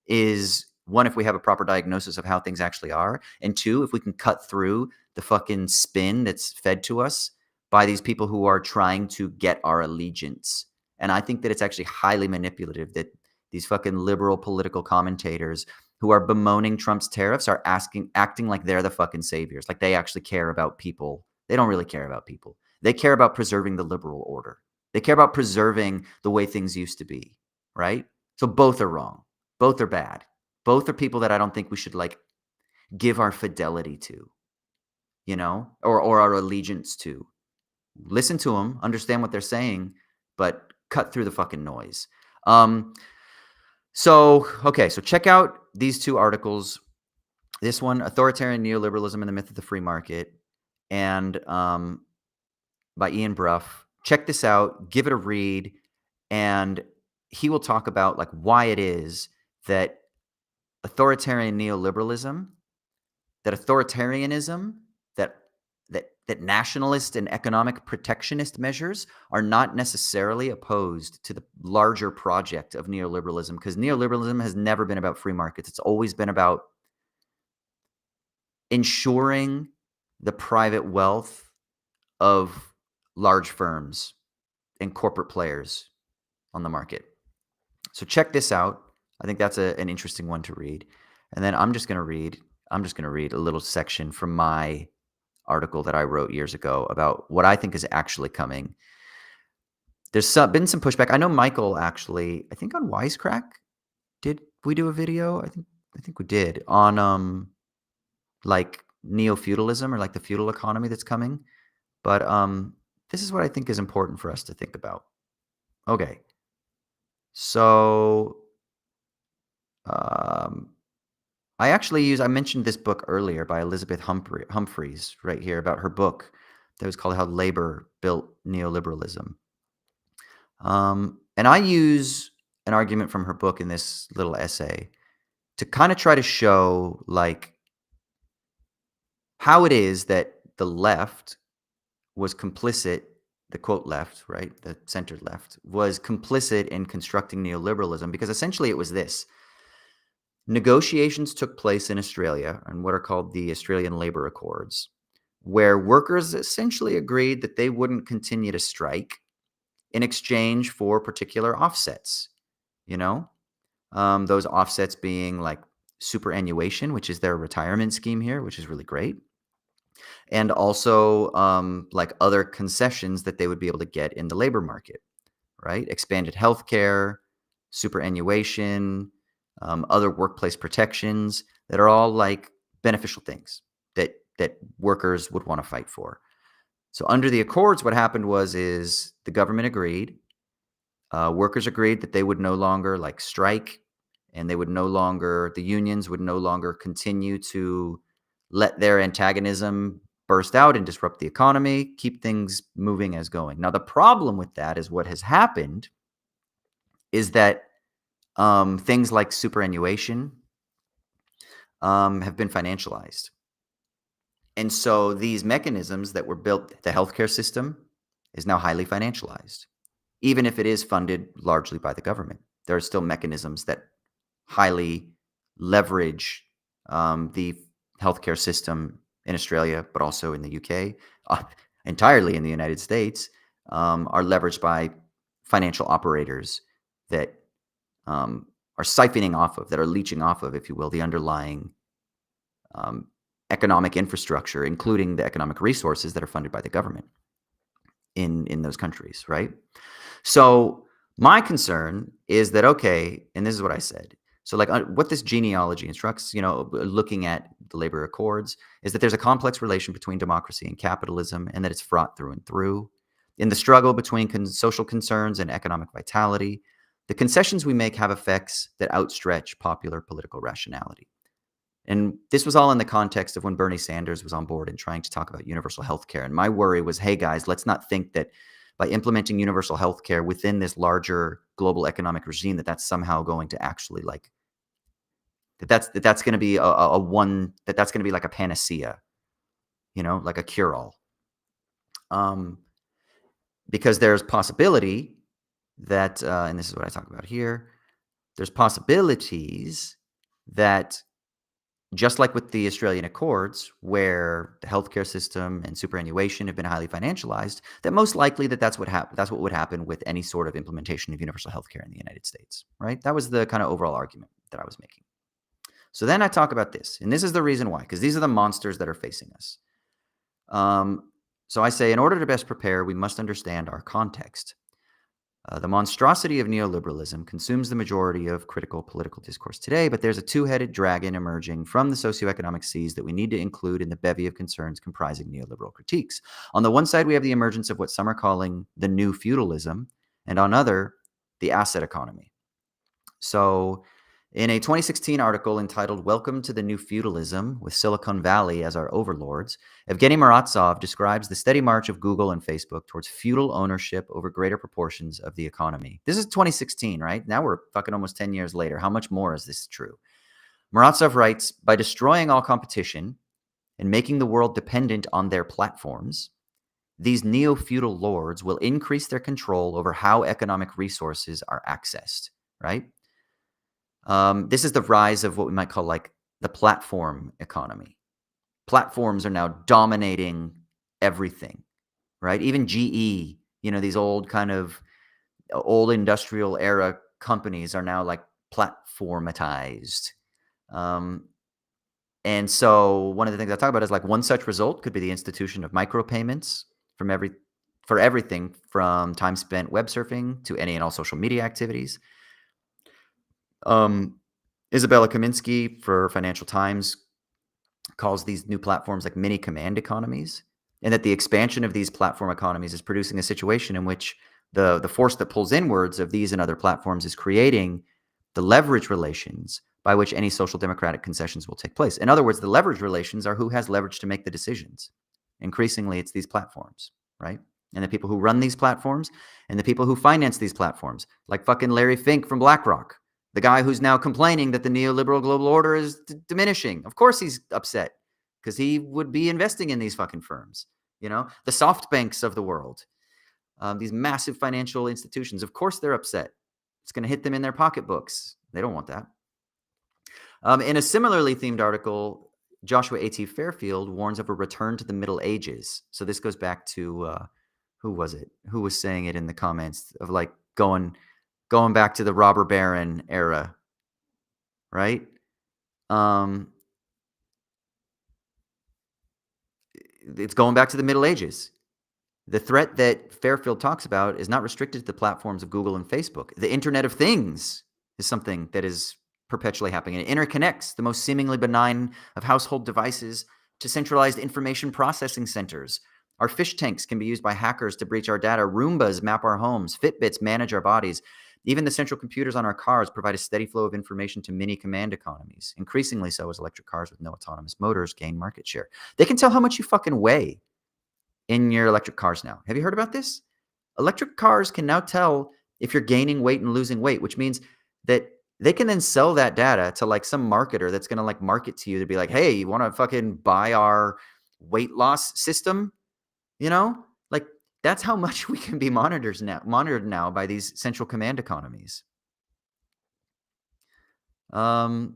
is, one, if we have a proper diagnosis of how things actually are, and two, if we can cut through the fucking spin that's fed to us by these people who are trying to get our allegiance. And I think that it's actually highly manipulative that these fucking liberal political commentators who are bemoaning Trump's tariffs are acting like they're the fucking saviors, like they actually care about people. They don't really care about people. They care about preserving the liberal order. They care about preserving the way things used to be, right? So both are wrong. Both are bad. Both are people that I don't think we should like give our fidelity to, you know, or our allegiance to. Listen to them, understand what they're saying, but cut through the fucking noise. So check out these two articles. This one, Authoritarian Neoliberalism and the Myth of the Free Market, and by Ian Brough. Check this out, give it a read, and he will talk about like why it is that authoritarian neoliberalism, that authoritarianism, that nationalist and economic protectionist measures are not necessarily opposed to the larger project of neoliberalism, because neoliberalism has never been about free markets. It's always been about ensuring the private wealth of large firms and corporate players on the market. So check this out. I think that's an interesting one to read. And then I'm just going to read a little section from my article that I wrote years ago about what I think is actually coming. There's been some pushback. I know Michael actually, I think on Wisecrack, did we do a video? I think we did on like neo-feudalism, or like the feudal economy that's coming. But this is what I think is important for us to think about. Okay. So I mentioned this book earlier by Elizabeth Humphreys right here, about her book that was called How Labor Built Neoliberalism. And I use an argument from her book in this little essay to kind of try to show like how it is that the left was complicit, the quote left, right? The centered left was complicit in constructing neoliberalism, because essentially it was this. Negotiations took place in Australia on what are called the Australian Labor Accords, where workers essentially agreed that they wouldn't continue to strike in exchange for particular offsets, you know, those offsets being like superannuation, which is their retirement scheme here, which is really great. And also like other concessions that they would be able to get in the labor market, right? Expanded healthcare, superannuation, other workplace protections that are all like beneficial things that workers would want to fight for. So under the Accords, what happened is the government agreed, workers agreed that they would no longer like strike, and the unions would no longer continue to let their antagonism burst out and disrupt the economy, keep things moving as going. Now, the problem with that is what has happened is that things like superannuation have been financialized. And so these mechanisms that were built, the healthcare system is now highly financialized. Even if it is funded largely by the government, there are still mechanisms that highly leverage the healthcare system in Australia, but also in the UK, entirely in the United States, are leveraged by financial operators that are siphoning off of, that are leeching off of, if you will, the underlying economic infrastructure, including the economic resources that are funded by the government in those countries, right? So my concern is that, okay, and this is what I said. So like what this genealogy instructs, you know, looking at the labor accords, is that there's a complex relation between democracy and capitalism, and that it's fraught through and through. In the struggle between social concerns and economic vitality, the concessions we make have effects that outstretch popular political rationality. And this was all in the context of when Bernie Sanders was on board and trying to talk about universal health care. And my worry was, hey, guys, let's not think that by implementing universal health care within this larger global economic regime, that's somehow going to actually like, that's going to be that's going to be like a panacea, like a cure-all. Because there's possibility that, and this is what I talk about here, there's possibilities that, just like with the Australian Accords, where the healthcare system and superannuation have been highly financialized, that most likely that's what would happen with any sort of implementation of universal healthcare in the United States, right? That was the kind of overall argument that I was making. So then I talk about this, and this is the reason why, because these are the monsters that are facing us. So I say, in order to best prepare, we must understand our context. The monstrosity of neoliberalism consumes the majority of critical political discourse today, but there's a two-headed dragon emerging from the socioeconomic seas that we need to include in the bevy of concerns comprising neoliberal critiques. On the one side, we have the emergence of what some are calling the new feudalism, and on other, the asset economy. So in a 2016 article entitled "Welcome to the New Feudalism, with Silicon Valley as Our Overlords," Evgeny Muratsov describes the steady march of Google and Facebook towards feudal ownership over greater proportions of the economy. This is 2016, right? Now we're fucking almost 10 years later. How much more is this true? Muratsov writes, by destroying all competition and making the world dependent on their platforms, these neo-feudal lords will increase their control over how economic resources are accessed, right? This is the rise of what we might call like the platform economy. Platforms are now dominating everything, right? Even GE, these old industrial era companies are now like platformatized. And so one of the things I talk about is like one such result could be the institution of micropayments for everything from time spent web surfing to any and all social media activities. Isabella Kaminsky for Financial Times calls these new platforms like mini command economies, and that the expansion of these platform economies is producing a situation in which the force that pulls inwards of these and other platforms is creating the leverage relations by which any social democratic concessions will take place. In other words, the leverage relations are who has leverage to make the decisions. Increasingly, it's these platforms, right? And the people who run these platforms and the people who finance these platforms, like fucking Larry Fink from BlackRock, the guy who's now complaining that the neoliberal global order is diminishing. Of course he's upset, because he would be investing in these fucking firms. The soft banks of the world, these massive financial institutions, of course they're upset. It's going to hit them in their pocketbooks. They don't want that. In a similarly themed article, Joshua A.T. Fairfield warns of a return to the Middle Ages. So this goes back to, who was it? Who was saying it in the comments of like going back to the robber baron era, right? It's going back to the Middle Ages. The threat that Fairfield talks about is not restricted to the platforms of Google and Facebook. The Internet of Things is something that is perpetually happening. It interconnects the most seemingly benign of household devices to centralized information processing centers. Our fish tanks can be used by hackers to breach our data. Roombas map our homes. Fitbits manage our bodies. Even the central computers on our cars provide a steady flow of information to mini command economies. Increasingly so as electric cars with no autonomous motors gain market share. They can tell how much you fucking weigh in your electric cars now. Have you heard about this? Electric cars can now tell if you're gaining weight and losing weight, which means that they can then sell that data to like some marketer that's going to like market to you to be like, hey, you want to fucking buy our weight loss system? Like that's how much we can be monitored now by these central command economies. All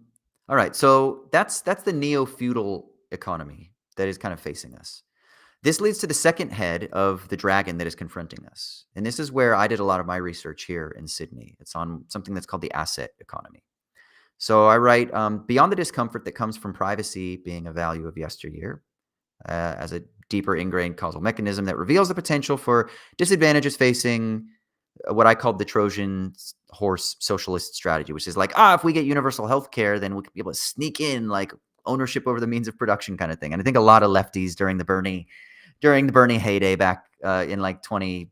right, so that's the neo-feudal economy that is kind of facing us. This leads to the second head of the dragon that is confronting us. And this is where I did a lot of my research here in Sydney. It's on something that's called the asset economy. So I write, beyond the discomfort that comes from privacy being a value of yesteryear, as a deeper ingrained causal mechanism that reveals the potential for disadvantages facing what I called the Trojan horse socialist strategy, which is like, if we get universal health care, then we could be able to sneak in like ownership over the means of production kind of thing. And I think a lot of lefties during the Bernie heyday back in like 2016,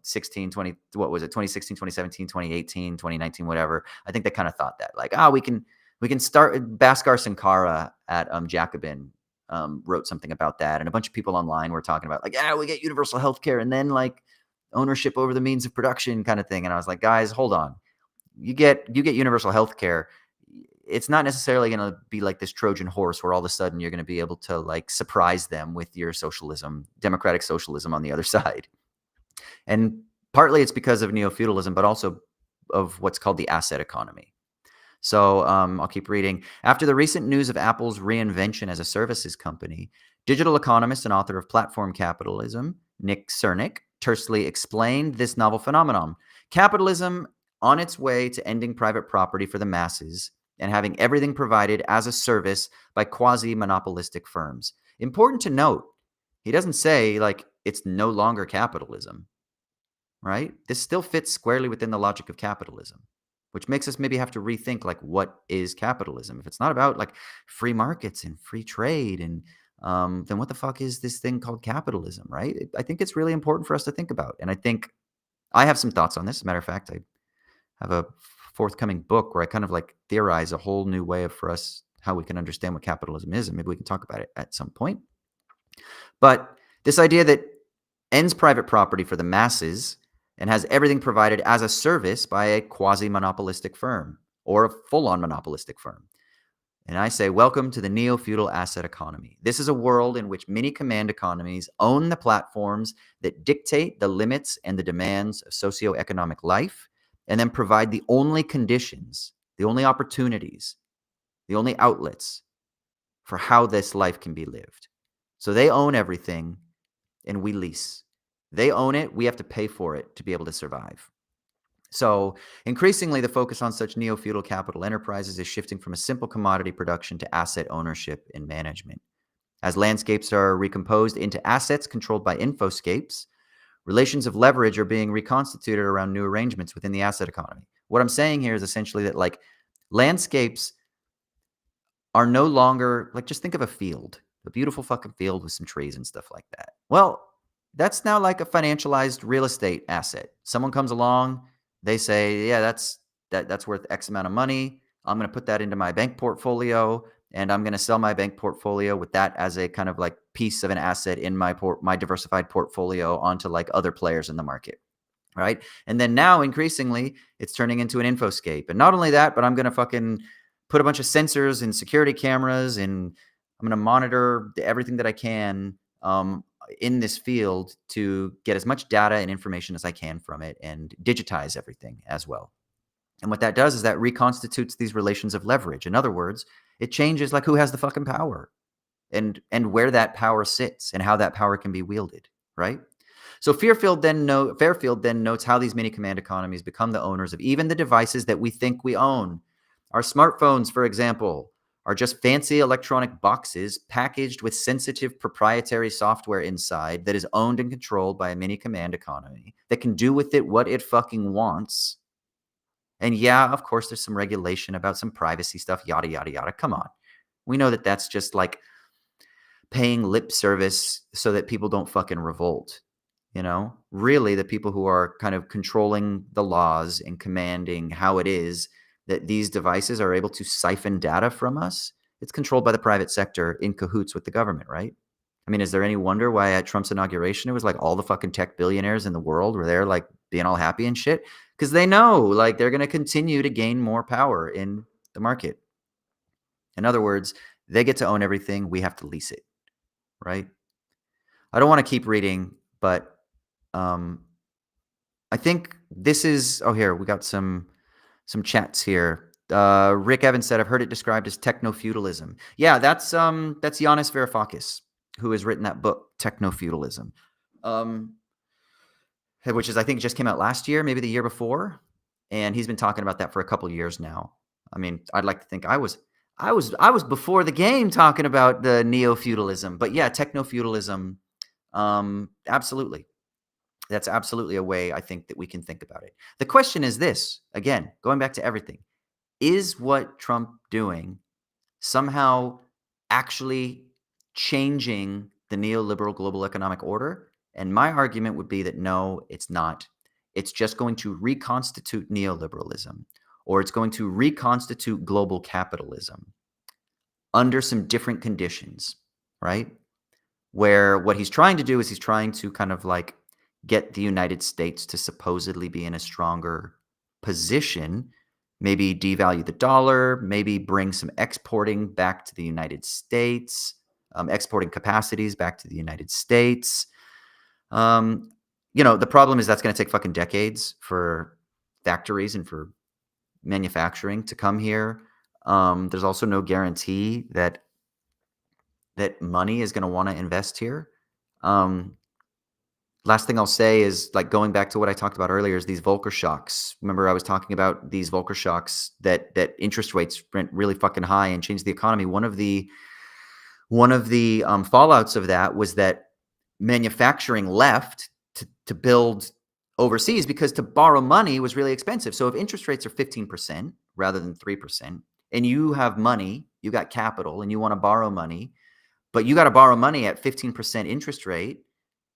16, 20, what was it, 2016, 2017, 2018, 2019, whatever. I think they kind of thought that, like, we can start. Bhaskar Sankara at Jacobin wrote something about that, and a bunch of people online were talking about, like, yeah, we get universal healthcare and then like ownership over the means of production kind of thing. And I was like, guys, hold on. You get universal healthcare. It's not necessarily going to be like this Trojan horse where all of a sudden you're going to be able to like surprise them with your socialism, democratic socialism on the other side. And partly it's because of neo-feudalism, but also of what's called the asset economy. So I'll keep reading. After the recent news of Apple's reinvention as a services company, digital economist and author of Platform Capitalism, Nick Cernick, tersely explained this novel phenomenon. Capitalism on its way to ending private property for the masses and having everything provided as a service by quasi-monopolistic firms. Important to note, he doesn't say, like, it's no longer capitalism, right? This still fits squarely within the logic of capitalism, which makes us maybe have to rethink, like, what is capitalism? If it's not about like free markets and free trade, and then what the fuck is this thing called capitalism, right? I think it's really important for us to think about. And I think I have some thoughts on this. As a matter of fact, I have a forthcoming book where I kind of like theorize a whole new way for us how we can understand what capitalism is, and maybe we can talk about it at some point. But this idea that ends private property for the masses and has everything provided as a service by a quasi-monopolistic firm or a full-on monopolistic firm. And I say, welcome to the neo-feudal asset economy. This is a world in which many command economies own the platforms that dictate the limits and the demands of socioeconomic life, and then provide the only conditions, the only opportunities, the only outlets for how this life can be lived. So they own everything, and we lease. They own it. We have to pay for it to be able to survive. So increasingly, the focus on such neo-feudal capital enterprises is shifting from a simple commodity production to asset ownership and management. As landscapes are recomposed into assets controlled by infoscapes, relations of leverage are being reconstituted around new arrangements within the asset economy. What I'm saying here is essentially that, like, landscapes are no longer, like, just think of a field, a beautiful fucking field with some trees and stuff like that. Well, that's now like a financialized real estate asset. Someone comes along, they say, yeah, that's worth X amount of money. I'm going to put that into my bank portfolio, and I'm going to sell my bank portfolio with that as a kind of like piece of an asset in my diversified portfolio onto like other players in the market, right? And then now increasingly it's turning into an infoscape. And not only that, but I'm going to fucking put a bunch of sensors and security cameras, and I'm going to monitor everything that I can in this field to get as much data and information as I can from it and digitize everything as well. And what that does is that reconstitutes these relations of leverage. In other words, it changes like who has the fucking power and where that power sits and how that power can be wielded, right? So Fairfield then notes how these mini command economies become the owners of even the devices that we think we own. Our smartphones, for example, are just fancy electronic boxes packaged with sensitive proprietary software inside that is owned and controlled by a mini command economy that can do with it what it fucking wants. And yeah, of course, there's some regulation about some privacy stuff, yada, yada, yada. Come on. We know that that's just like paying lip service so that people don't fucking revolt. Really, the people who are kind of controlling the laws and commanding how it is that these devices are able to siphon data from us, it's controlled by the private sector in cahoots with the government, right? I mean, is there any wonder why at Trump's inauguration, it was like all the fucking tech billionaires in the world were there, like being all happy and shit? Because they know, like, they're going to continue to gain more power in the market. In other words, they get to own everything. We have to lease it, right? I don't want to keep reading, but I think this is, here, we got some chats here. Rick Evans said, I've heard it described as techno-feudalism. Yeah, that's Yanis Varoufakis, who has written that book, Techno-Feudalism, which is, I think, just came out last year, maybe the year before. And he's been talking about that for a couple of years now. I mean, I'd like to think I was before the game talking about the neo-feudalism. But yeah, techno-feudalism, absolutely. That's absolutely a way I think that we can think about it. The question is this, again, going back to everything. Is what Trump doing somehow actually changing the neoliberal global economic order? And my argument would be that no, it's not. It's just going to reconstitute neoliberalism, or it's going to reconstitute global capitalism under some different conditions, right? Where what he's trying to do is he's trying to kind of like get the United States to supposedly be in a stronger position, maybe devalue the dollar, maybe bring some exporting back to the United States, exporting capacities back to the United States. Um, the problem is that's going to take fucking decades for factories and for manufacturing to come here. There's also no guarantee that money is going to want to invest here. Last thing I'll say is, like, going back to what I talked about earlier, is these Volcker shocks. Remember, I was talking about these Volcker shocks that interest rates went really fucking high and changed the economy. One of the fallouts of that was that manufacturing left to build overseas because to borrow money was really expensive. So if interest rates are 15% rather than 3%, and you have money, you got capital, and you want to borrow money, but you got to borrow money at 15% interest rate,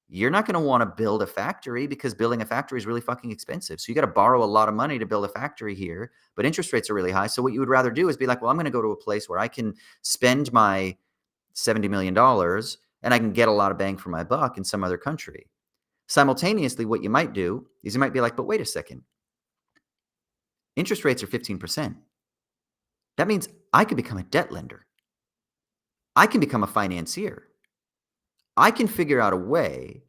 you're not going to want to build a factory because building a factory is really fucking expensive. So you got to borrow a lot of money to build a factory here, but interest rates are really high. So what you would rather do is be like, well, I'm going to go to a place where I can spend my $70 million and I can get a lot of bang for my buck in some other country. Simultaneously, what you might do is you might be like, but wait a second. Interest rates are 15%. That means I could become a debt lender. I can become a financier. I can figure out a way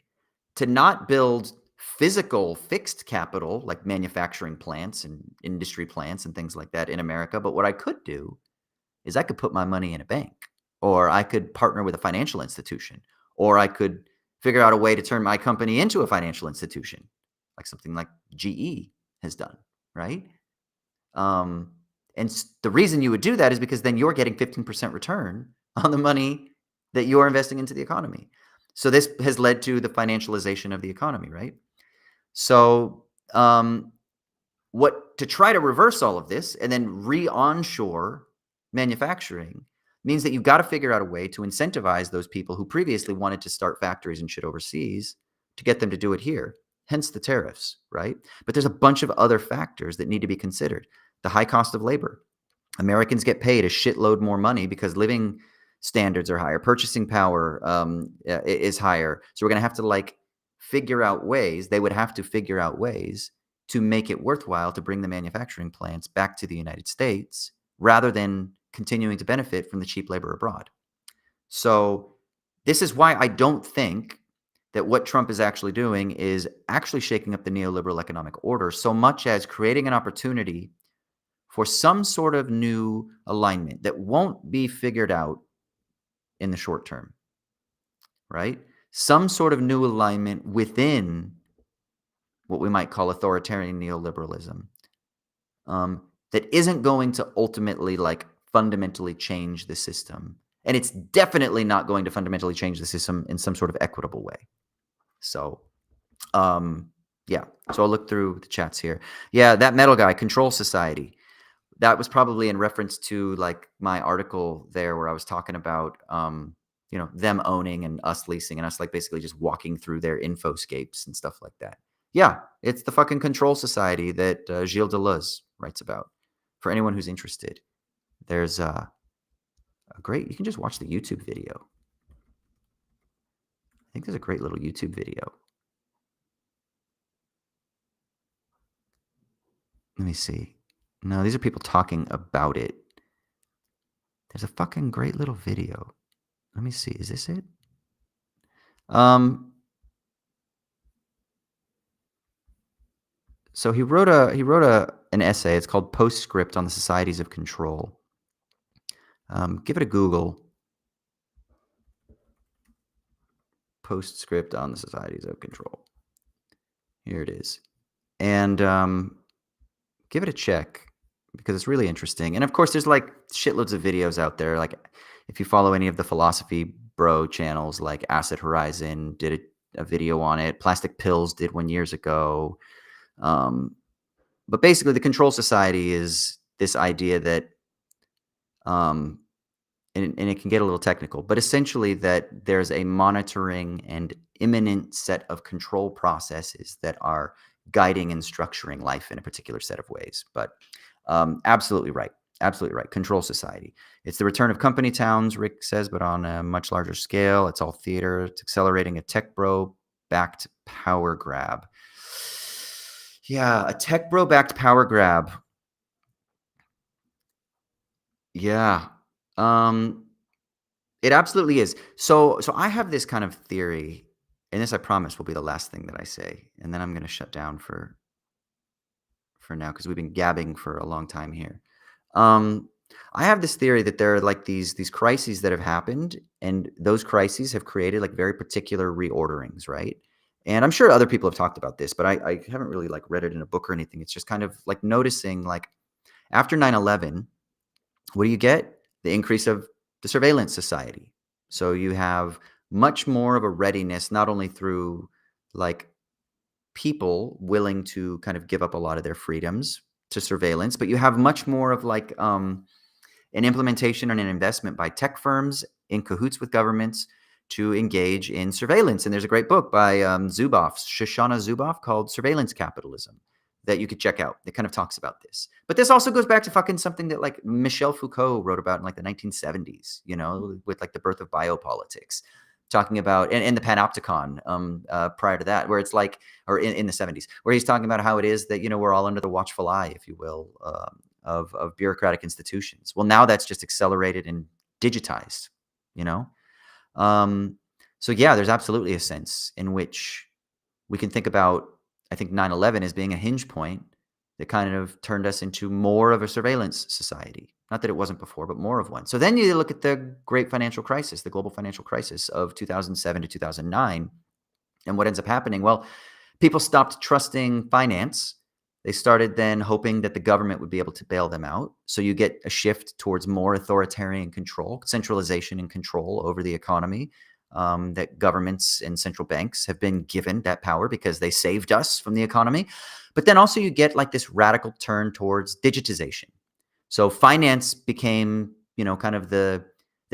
to not build physical fixed capital like manufacturing plants and industry plants and things like that in America. But what I could do is I could put my money in a bank, or I could partner with a financial institution, or I could figure out a way to turn my company into a financial institution, like something like GE has done, right? And the reason you would do that is because then you're getting 15% return on the money that you're investing into the economy. So this has led to the financialization of the economy, right? So to try to reverse all of this and then re-onshore manufacturing means that you've got to figure out a way to incentivize those people who previously wanted to start factories and shit overseas to get them to do it here. Hence the tariffs, right? But there's a bunch of other factors that need to be considered. The high cost of labor. Americans get paid a shitload more money because living standards are higher. Purchasing power is higher. So we're going to have to figure out ways. They would have to figure out ways to make it worthwhile to bring the manufacturing plants back to the United States rather than continuing to benefit from the cheap labor abroad. So this is why I don't think that what Trump is actually doing is actually shaking up the neoliberal economic order so much as creating an opportunity for some sort of new alignment that won't be figured out in the short term, right? Some sort of new alignment within what we might call authoritarian neoliberalism that isn't going to ultimately fundamentally change the system. And it's definitely not going to fundamentally change the system in some sort of equitable way. So, yeah. So I'll look through the chats here. Yeah, that metal guy, Control Society. That was probably in reference to my article there where I was talking about, them owning and us leasing and us basically just walking through their infoscapes and stuff like that. Yeah, it's the fucking Control Society that Gilles Deleuze writes about. For anyone who's interested, there's a great, you can just watch the YouTube video. I think there's a great little YouTube video. Let me see. No, these are people talking about it. There's a fucking great little video. Let me see. Is this it? So he wrote an essay. It's called Postscript on the Societies of Control. Give it a Google. Postscript on the Societies of Control. Here it is. And give it a check because it's really interesting. And of course, there's shitloads of videos out there. If you follow any of the philosophy bro channels, like Acid Horizon did a video on it. Plastic Pills did one years ago. But basically, the Control Society is this idea that, and it can get a little technical, but essentially that there's a monitoring and imminent set of control processes that are guiding and structuring life in a particular set of ways. But absolutely right. Absolutely right. Control society. It's the return of company towns, Rick says, but on a much larger scale. It's all theater. It's accelerating a tech bro backed power grab. Yeah, a tech bro backed power grab. Yeah. Um, it absolutely is. So I have this kind of theory, and this I promise will be the last thing that I say, and then I'm going to shut down for now because we've been gabbing for a long time here. Um, I have this theory that there are like these crises that have happened, and those crises have created like very particular reorderings, right? And I'm sure other people have talked about this, but I haven't really like read it in a book or anything. It's just kind of like noticing like after 9/11, what do you get? The increase of the surveillance society. So you have much more of a readiness, not only through like people willing to kind of give up a lot of their freedoms to surveillance, but you have much more of like an implementation and an investment by tech firms in cahoots with governments to engage in surveillance. And there's a great book by Shoshana Zuboff, called Surveillance Capitalism that you could check out. It kind of talks about this. But this also goes back to fucking something that like Michel Foucault wrote about in like the 1970s, with like the birth of biopolitics, talking about, and the Panopticon prior to that, where it's like, or in the 70s, where he's talking about how it is that, we're all under the watchful eye, if you will, of bureaucratic institutions. Well, now that's just accelerated and digitized, you know? So yeah, there's absolutely a sense in which we can think about, I think 9/11 as being a hinge point that kind of turned us into more of a surveillance society. Not that it wasn't before, but more of one. So then you look at the great financial crisis, the global financial crisis of 2007 to 2009. And what ends up happening? Well, people stopped trusting finance. They started then hoping that the government would be able to bail them out. So you get a shift towards more authoritarian control, centralization and control over the economy. That governments and central banks have been given that power because they saved us from the economy. But then also you get like this radical turn towards digitization. So finance became, kind of the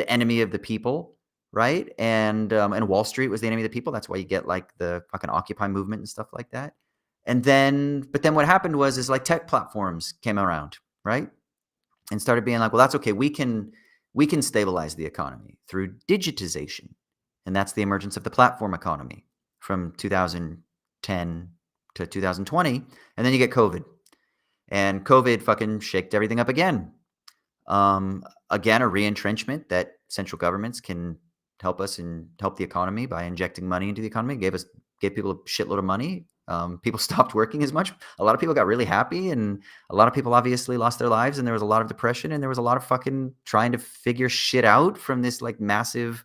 enemy of the people, right? And Wall Street was the enemy of the people. That's why you get like the fucking Occupy movement and stuff like that. But then what happened is like tech platforms came around, right? And started being like, well, that's okay. We can stabilize the economy through digitization. And that's the emergence of the platform economy from 2010 to 2020. And then you get COVID. And COVID fucking shaked everything up again. Again, a re-entrenchment that central governments can help us and help the economy by injecting money into the economy. Gave people a shitload of money. People stopped working as much. A lot of people got really happy, and a lot of people obviously lost their lives, and there was a lot of depression, and there was a lot of fucking trying to figure shit out from this like massive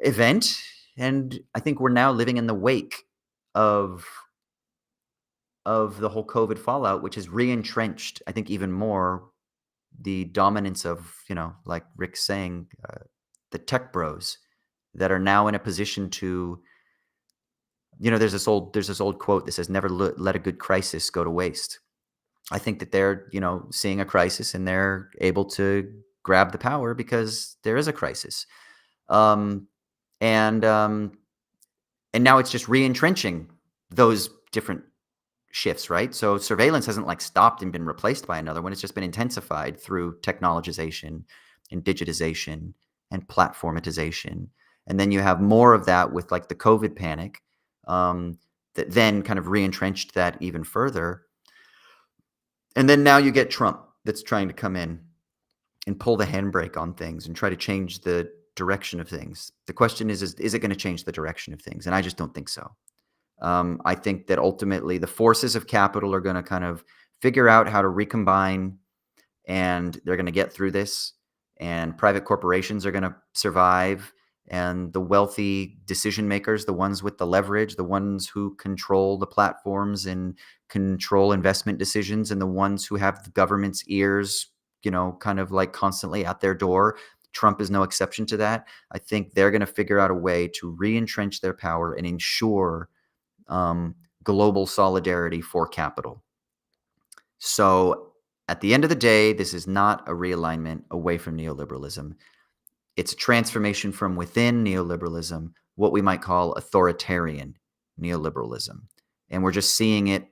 event. And I think we're now living in the wake of the whole COVID fallout, which has re-entrenched, I think, even more the dominance of, like Rick's saying, the tech bros that are now in a position to, there's this old quote that says, "Never let a good crisis go to waste." I think that they're, seeing a crisis and they're able to grab the power because there is a crisis. Um, and now it's just re-entrenching those different shifts, right? So surveillance hasn't like stopped and been replaced by another one. It's just been intensified through technologization and digitization and platformatization. And then you have more of that with like the COVID panic, that then kind of re-entrenched that even further. And then now you get Trump that's trying to come in and pull the handbrake on things and try to change the direction of things. The question is it going to change the direction of things? And I just don't think so. I think that ultimately the forces of capital are going to kind of figure out how to recombine, and they're going to get through this, and private corporations are going to survive, and the wealthy decision makers, the ones with the leverage, the ones who control the platforms and control investment decisions, and the ones who have the government's ears, kind of like constantly at their door. Trump is no exception to that. I think they're going to figure out a way to re-entrench their power and ensure global solidarity for capital. So at the end of the day, this is not a realignment away from neoliberalism. It's a transformation from within neoliberalism, what we might call authoritarian neoliberalism. And we're just seeing it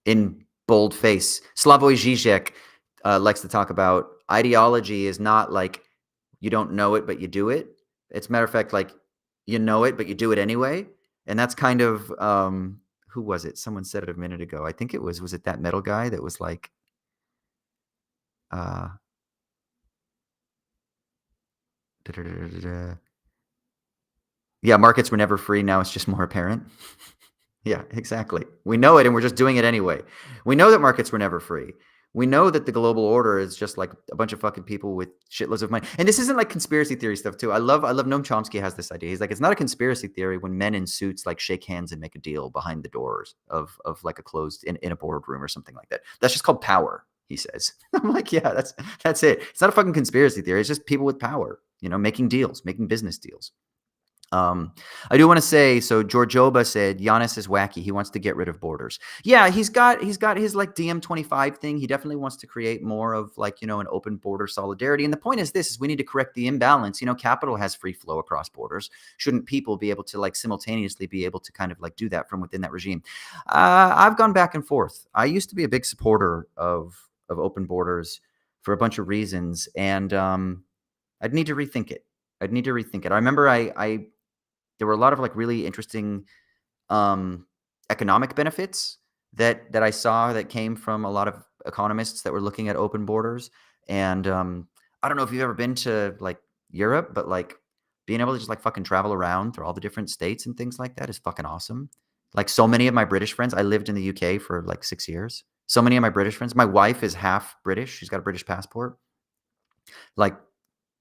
in bold face. Slavoj Žižek likes to talk about ideology is not like you don't know it, but you do it. It's a matter of fact, like you know it, but you do it anyway. And that's kind of who was it? Someone said it a minute ago. I think it was it that metal guy that was like, uh, yeah, markets were never free. Now it's just more apparent. Yeah, exactly. We know it and we're just doing it anyway. We know that markets were never free. We know that the global order is just like a bunch of fucking people with shitloads of money. And this isn't like conspiracy theory stuff too. I love Noam Chomsky has this idea. He's like, it's not a conspiracy theory when men in suits like shake hands and make a deal behind the doors of like a closed in a boardroom or something like that. That's just called power, he says. I'm like, yeah, that's it. It's not a fucking conspiracy theory. It's just people with power, making deals, making business deals. I do want to say, so Georgioba said Giannis is wacky. He wants to get rid of borders. Yeah, he's got his like DM25 thing. He definitely wants to create more of like, an open border solidarity. And the point is this is we need to correct the imbalance. Capital has free flow across borders. Shouldn't people be able to like simultaneously be able to kind of like do that from within that regime? I've gone back and forth. I used to be a big supporter of open borders for a bunch of reasons. And I'd need to rethink it. I remember there were a lot of like really interesting economic benefits that I saw that came from a lot of economists that were looking at open borders. And I don't know if you've ever been to like Europe, but like being able to just like fucking travel around through all the different states and things like that is fucking awesome. Like so many of my British friends, I lived in the UK for like 6 years. So many of my British friends, my wife is half British. She's got a British passport. Like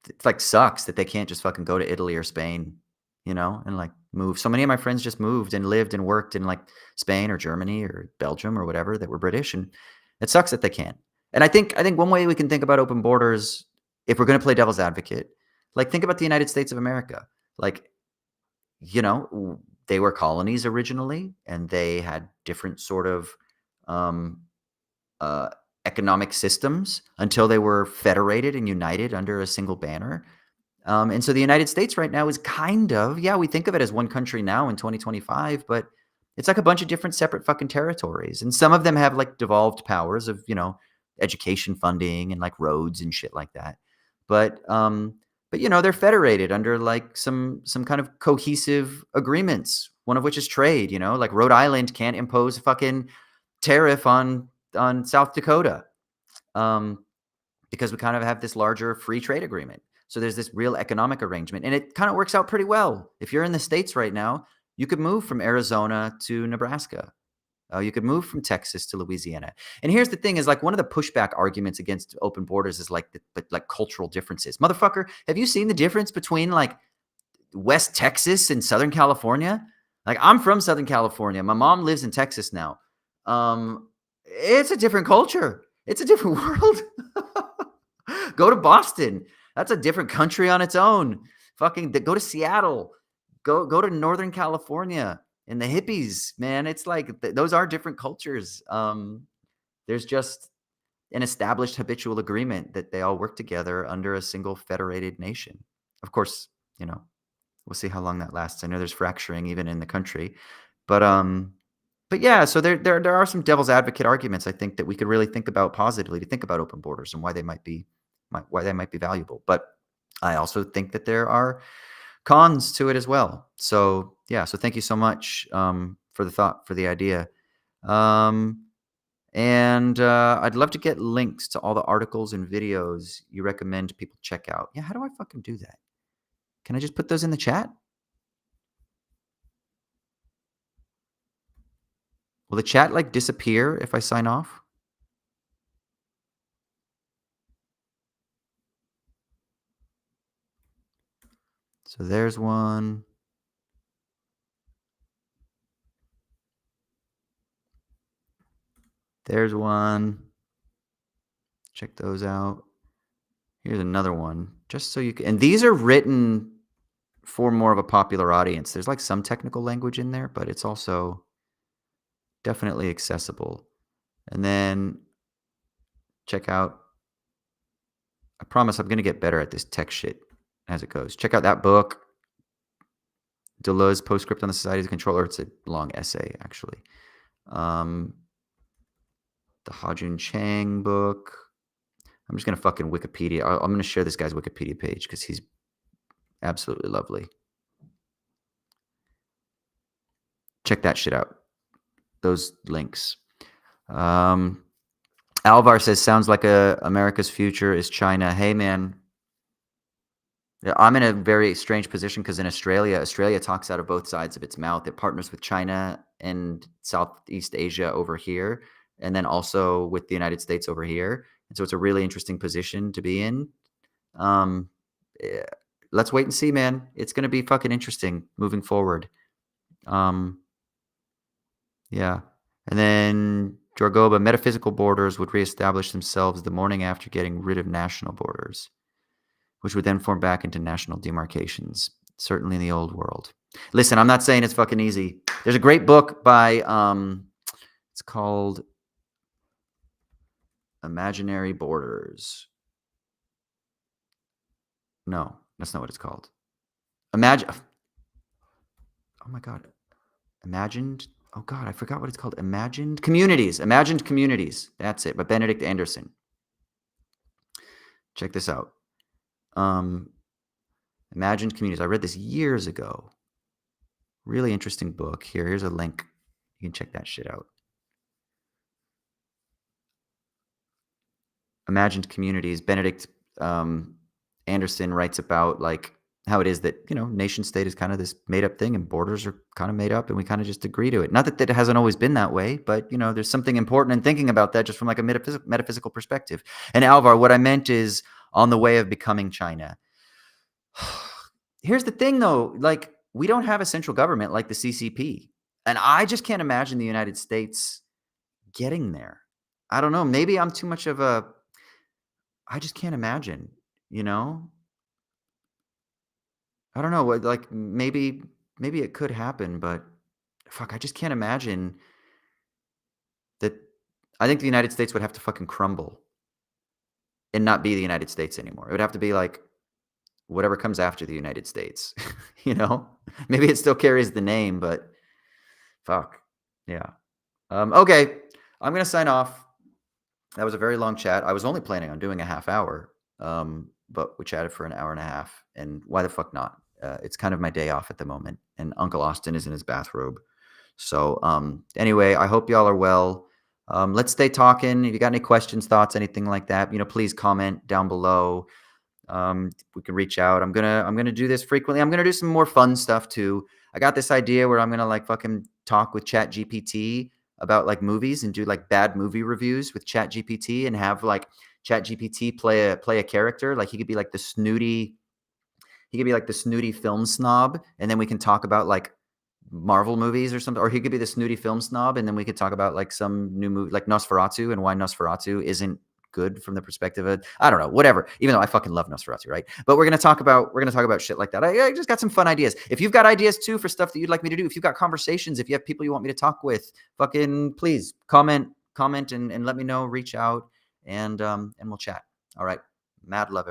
it's like sucks that they can't just fucking go to Italy or Spain, and like move. So many of my friends just moved and lived and worked in like Spain or Germany or Belgium or whatever that were British, and it sucks that they can't. And I think one way we can think about open borders, if we're going to play devil's advocate, like think about the United States of America. Like, they were colonies originally, and they had different sort of um, uh, economic systems until they were federated and united under a single banner. And so the United States right now is kind of, yeah, we think of it as one country now in 2025, but it's like a bunch of different separate fucking territories. And some of them have like devolved powers of, education funding and like roads and shit like that. But they're federated under like some kind of cohesive agreements, one of which is trade, like Rhode Island can't impose a fucking tariff on South Dakota. Because we kind of have this larger free trade agreement. So there's this real economic arrangement, and it kind of works out pretty well. If you're in the States right now, you could move from Arizona to Nebraska. You could move from Texas to Louisiana. And here's the thing is like one of the pushback arguments against open borders is like like cultural differences. Motherfucker, have you seen the difference between like West Texas and Southern California? Like I'm from Southern California. My mom lives in Texas now. It's a different culture. It's a different world. Go to Boston. That's a different country on its own. Fucking go to Seattle. Go to Northern California and the hippies, man. It's like those are different cultures. There's just an established habitual agreement that they all work together under a single federated nation. Of course, we'll see how long that lasts. I know there's fracturing even in the country, but yeah, so there are some devil's advocate arguments I think that we could really think about positively to think about open borders and why they might be valuable. But I also think that there are cons to it as well. So yeah, so thank you so much for the thought, for the idea. And I'd love to get links to all the articles and videos you recommend people check out. Yeah, how do I fucking do that? Can I just put those in the chat? Will the chat like disappear if I sign off? So there's one. There's one. Check those out. Here's another one, just so you can. And these are written for more of a popular audience. There's like some technical language in there, but it's also definitely accessible. And then check out. I promise I'm going to get better at this tech shit. as it goes. Check out that book, Deleuze's Postscript on the Society of Control, or it's a long essay, actually. The Ha-Joon Chang book. I'm just going to fucking Wikipedia. I'm going to share this guy's Wikipedia page because he's absolutely lovely. Check that shit out. Those links. Alvar says, sounds like America's future is China. Hey, man. Yeah, I'm in a very strange position because in Australia talks out of both sides of its mouth. It partners with China and Southeast Asia over here, and then also with the United States over here. And so it's a really interesting position to be in. Yeah, let's wait and see, man. It's going to be fucking interesting moving forward. Yeah. And then Jorgoba, metaphysical borders would reestablish themselves the morning after getting rid of national borders, which would then form back into national demarcations, certainly in the old world. Listen, I'm not saying it's fucking easy. There's a great book by, it's called Imaginary Borders. No, that's not what it's called. Oh my God. Imagined. Oh God, I forgot what it's called. Imagined Communities. That's it. By Benedict Anderson. Check this out. Imagined Communities. I read this years ago. Really interesting book. Here's a link. You can check that shit out. Imagined Communities. Benedict Anderson writes about like how it is that, nation state is kind of this made up thing and borders are kind of made up and we kind of just agree to it. Not that it hasn't always been that way, but there's something important in thinking about that just from like a metaphysical perspective. And Alvar, what I meant is on the way of becoming China. Here's the thing though, like we don't have a central government like the CCP. And I just can't imagine the United States getting there. I don't know. Maybe I'm too much of I just can't imagine, I don't know what, like maybe it could happen, but fuck, I just can't imagine that. I think the United States would have to fucking crumble and not be the United States anymore. It would have to be like whatever comes after the United States, Maybe it still carries the name, but fuck. Yeah. Okay. I'm going to sign off. That was a very long chat. I was only planning on doing a half hour, but we chatted for an hour and a half. And why the fuck not? It's kind of my day off at the moment, and Uncle Austin is in his bathrobe. So anyway, I hope y'all are well. Let's stay talking. If you got any questions, thoughts, anything like that, please comment down below. We can reach out. I'm gonna do this frequently. I'm gonna do some more fun stuff too. I got this idea where I'm gonna like fucking talk with ChatGPT about like movies and do like bad movie reviews with ChatGPT and have like ChatGPT play a character. Like he could be like the snooty film snob, and then we can talk about like Marvel movies or something. Or he could be the snooty film snob, and then we could talk about like some new movie like Nosferatu and why Nosferatu isn't good from the perspective of, I don't know, whatever, even though I fucking love Nosferatu, right? But we're going to talk about shit like that. I just got some fun ideas. If you've got ideas too for stuff that you'd like me to do, if you've got conversations, if you have people you want me to talk with, fucking please comment and let me know, reach out, and we'll chat. All right. Mad love.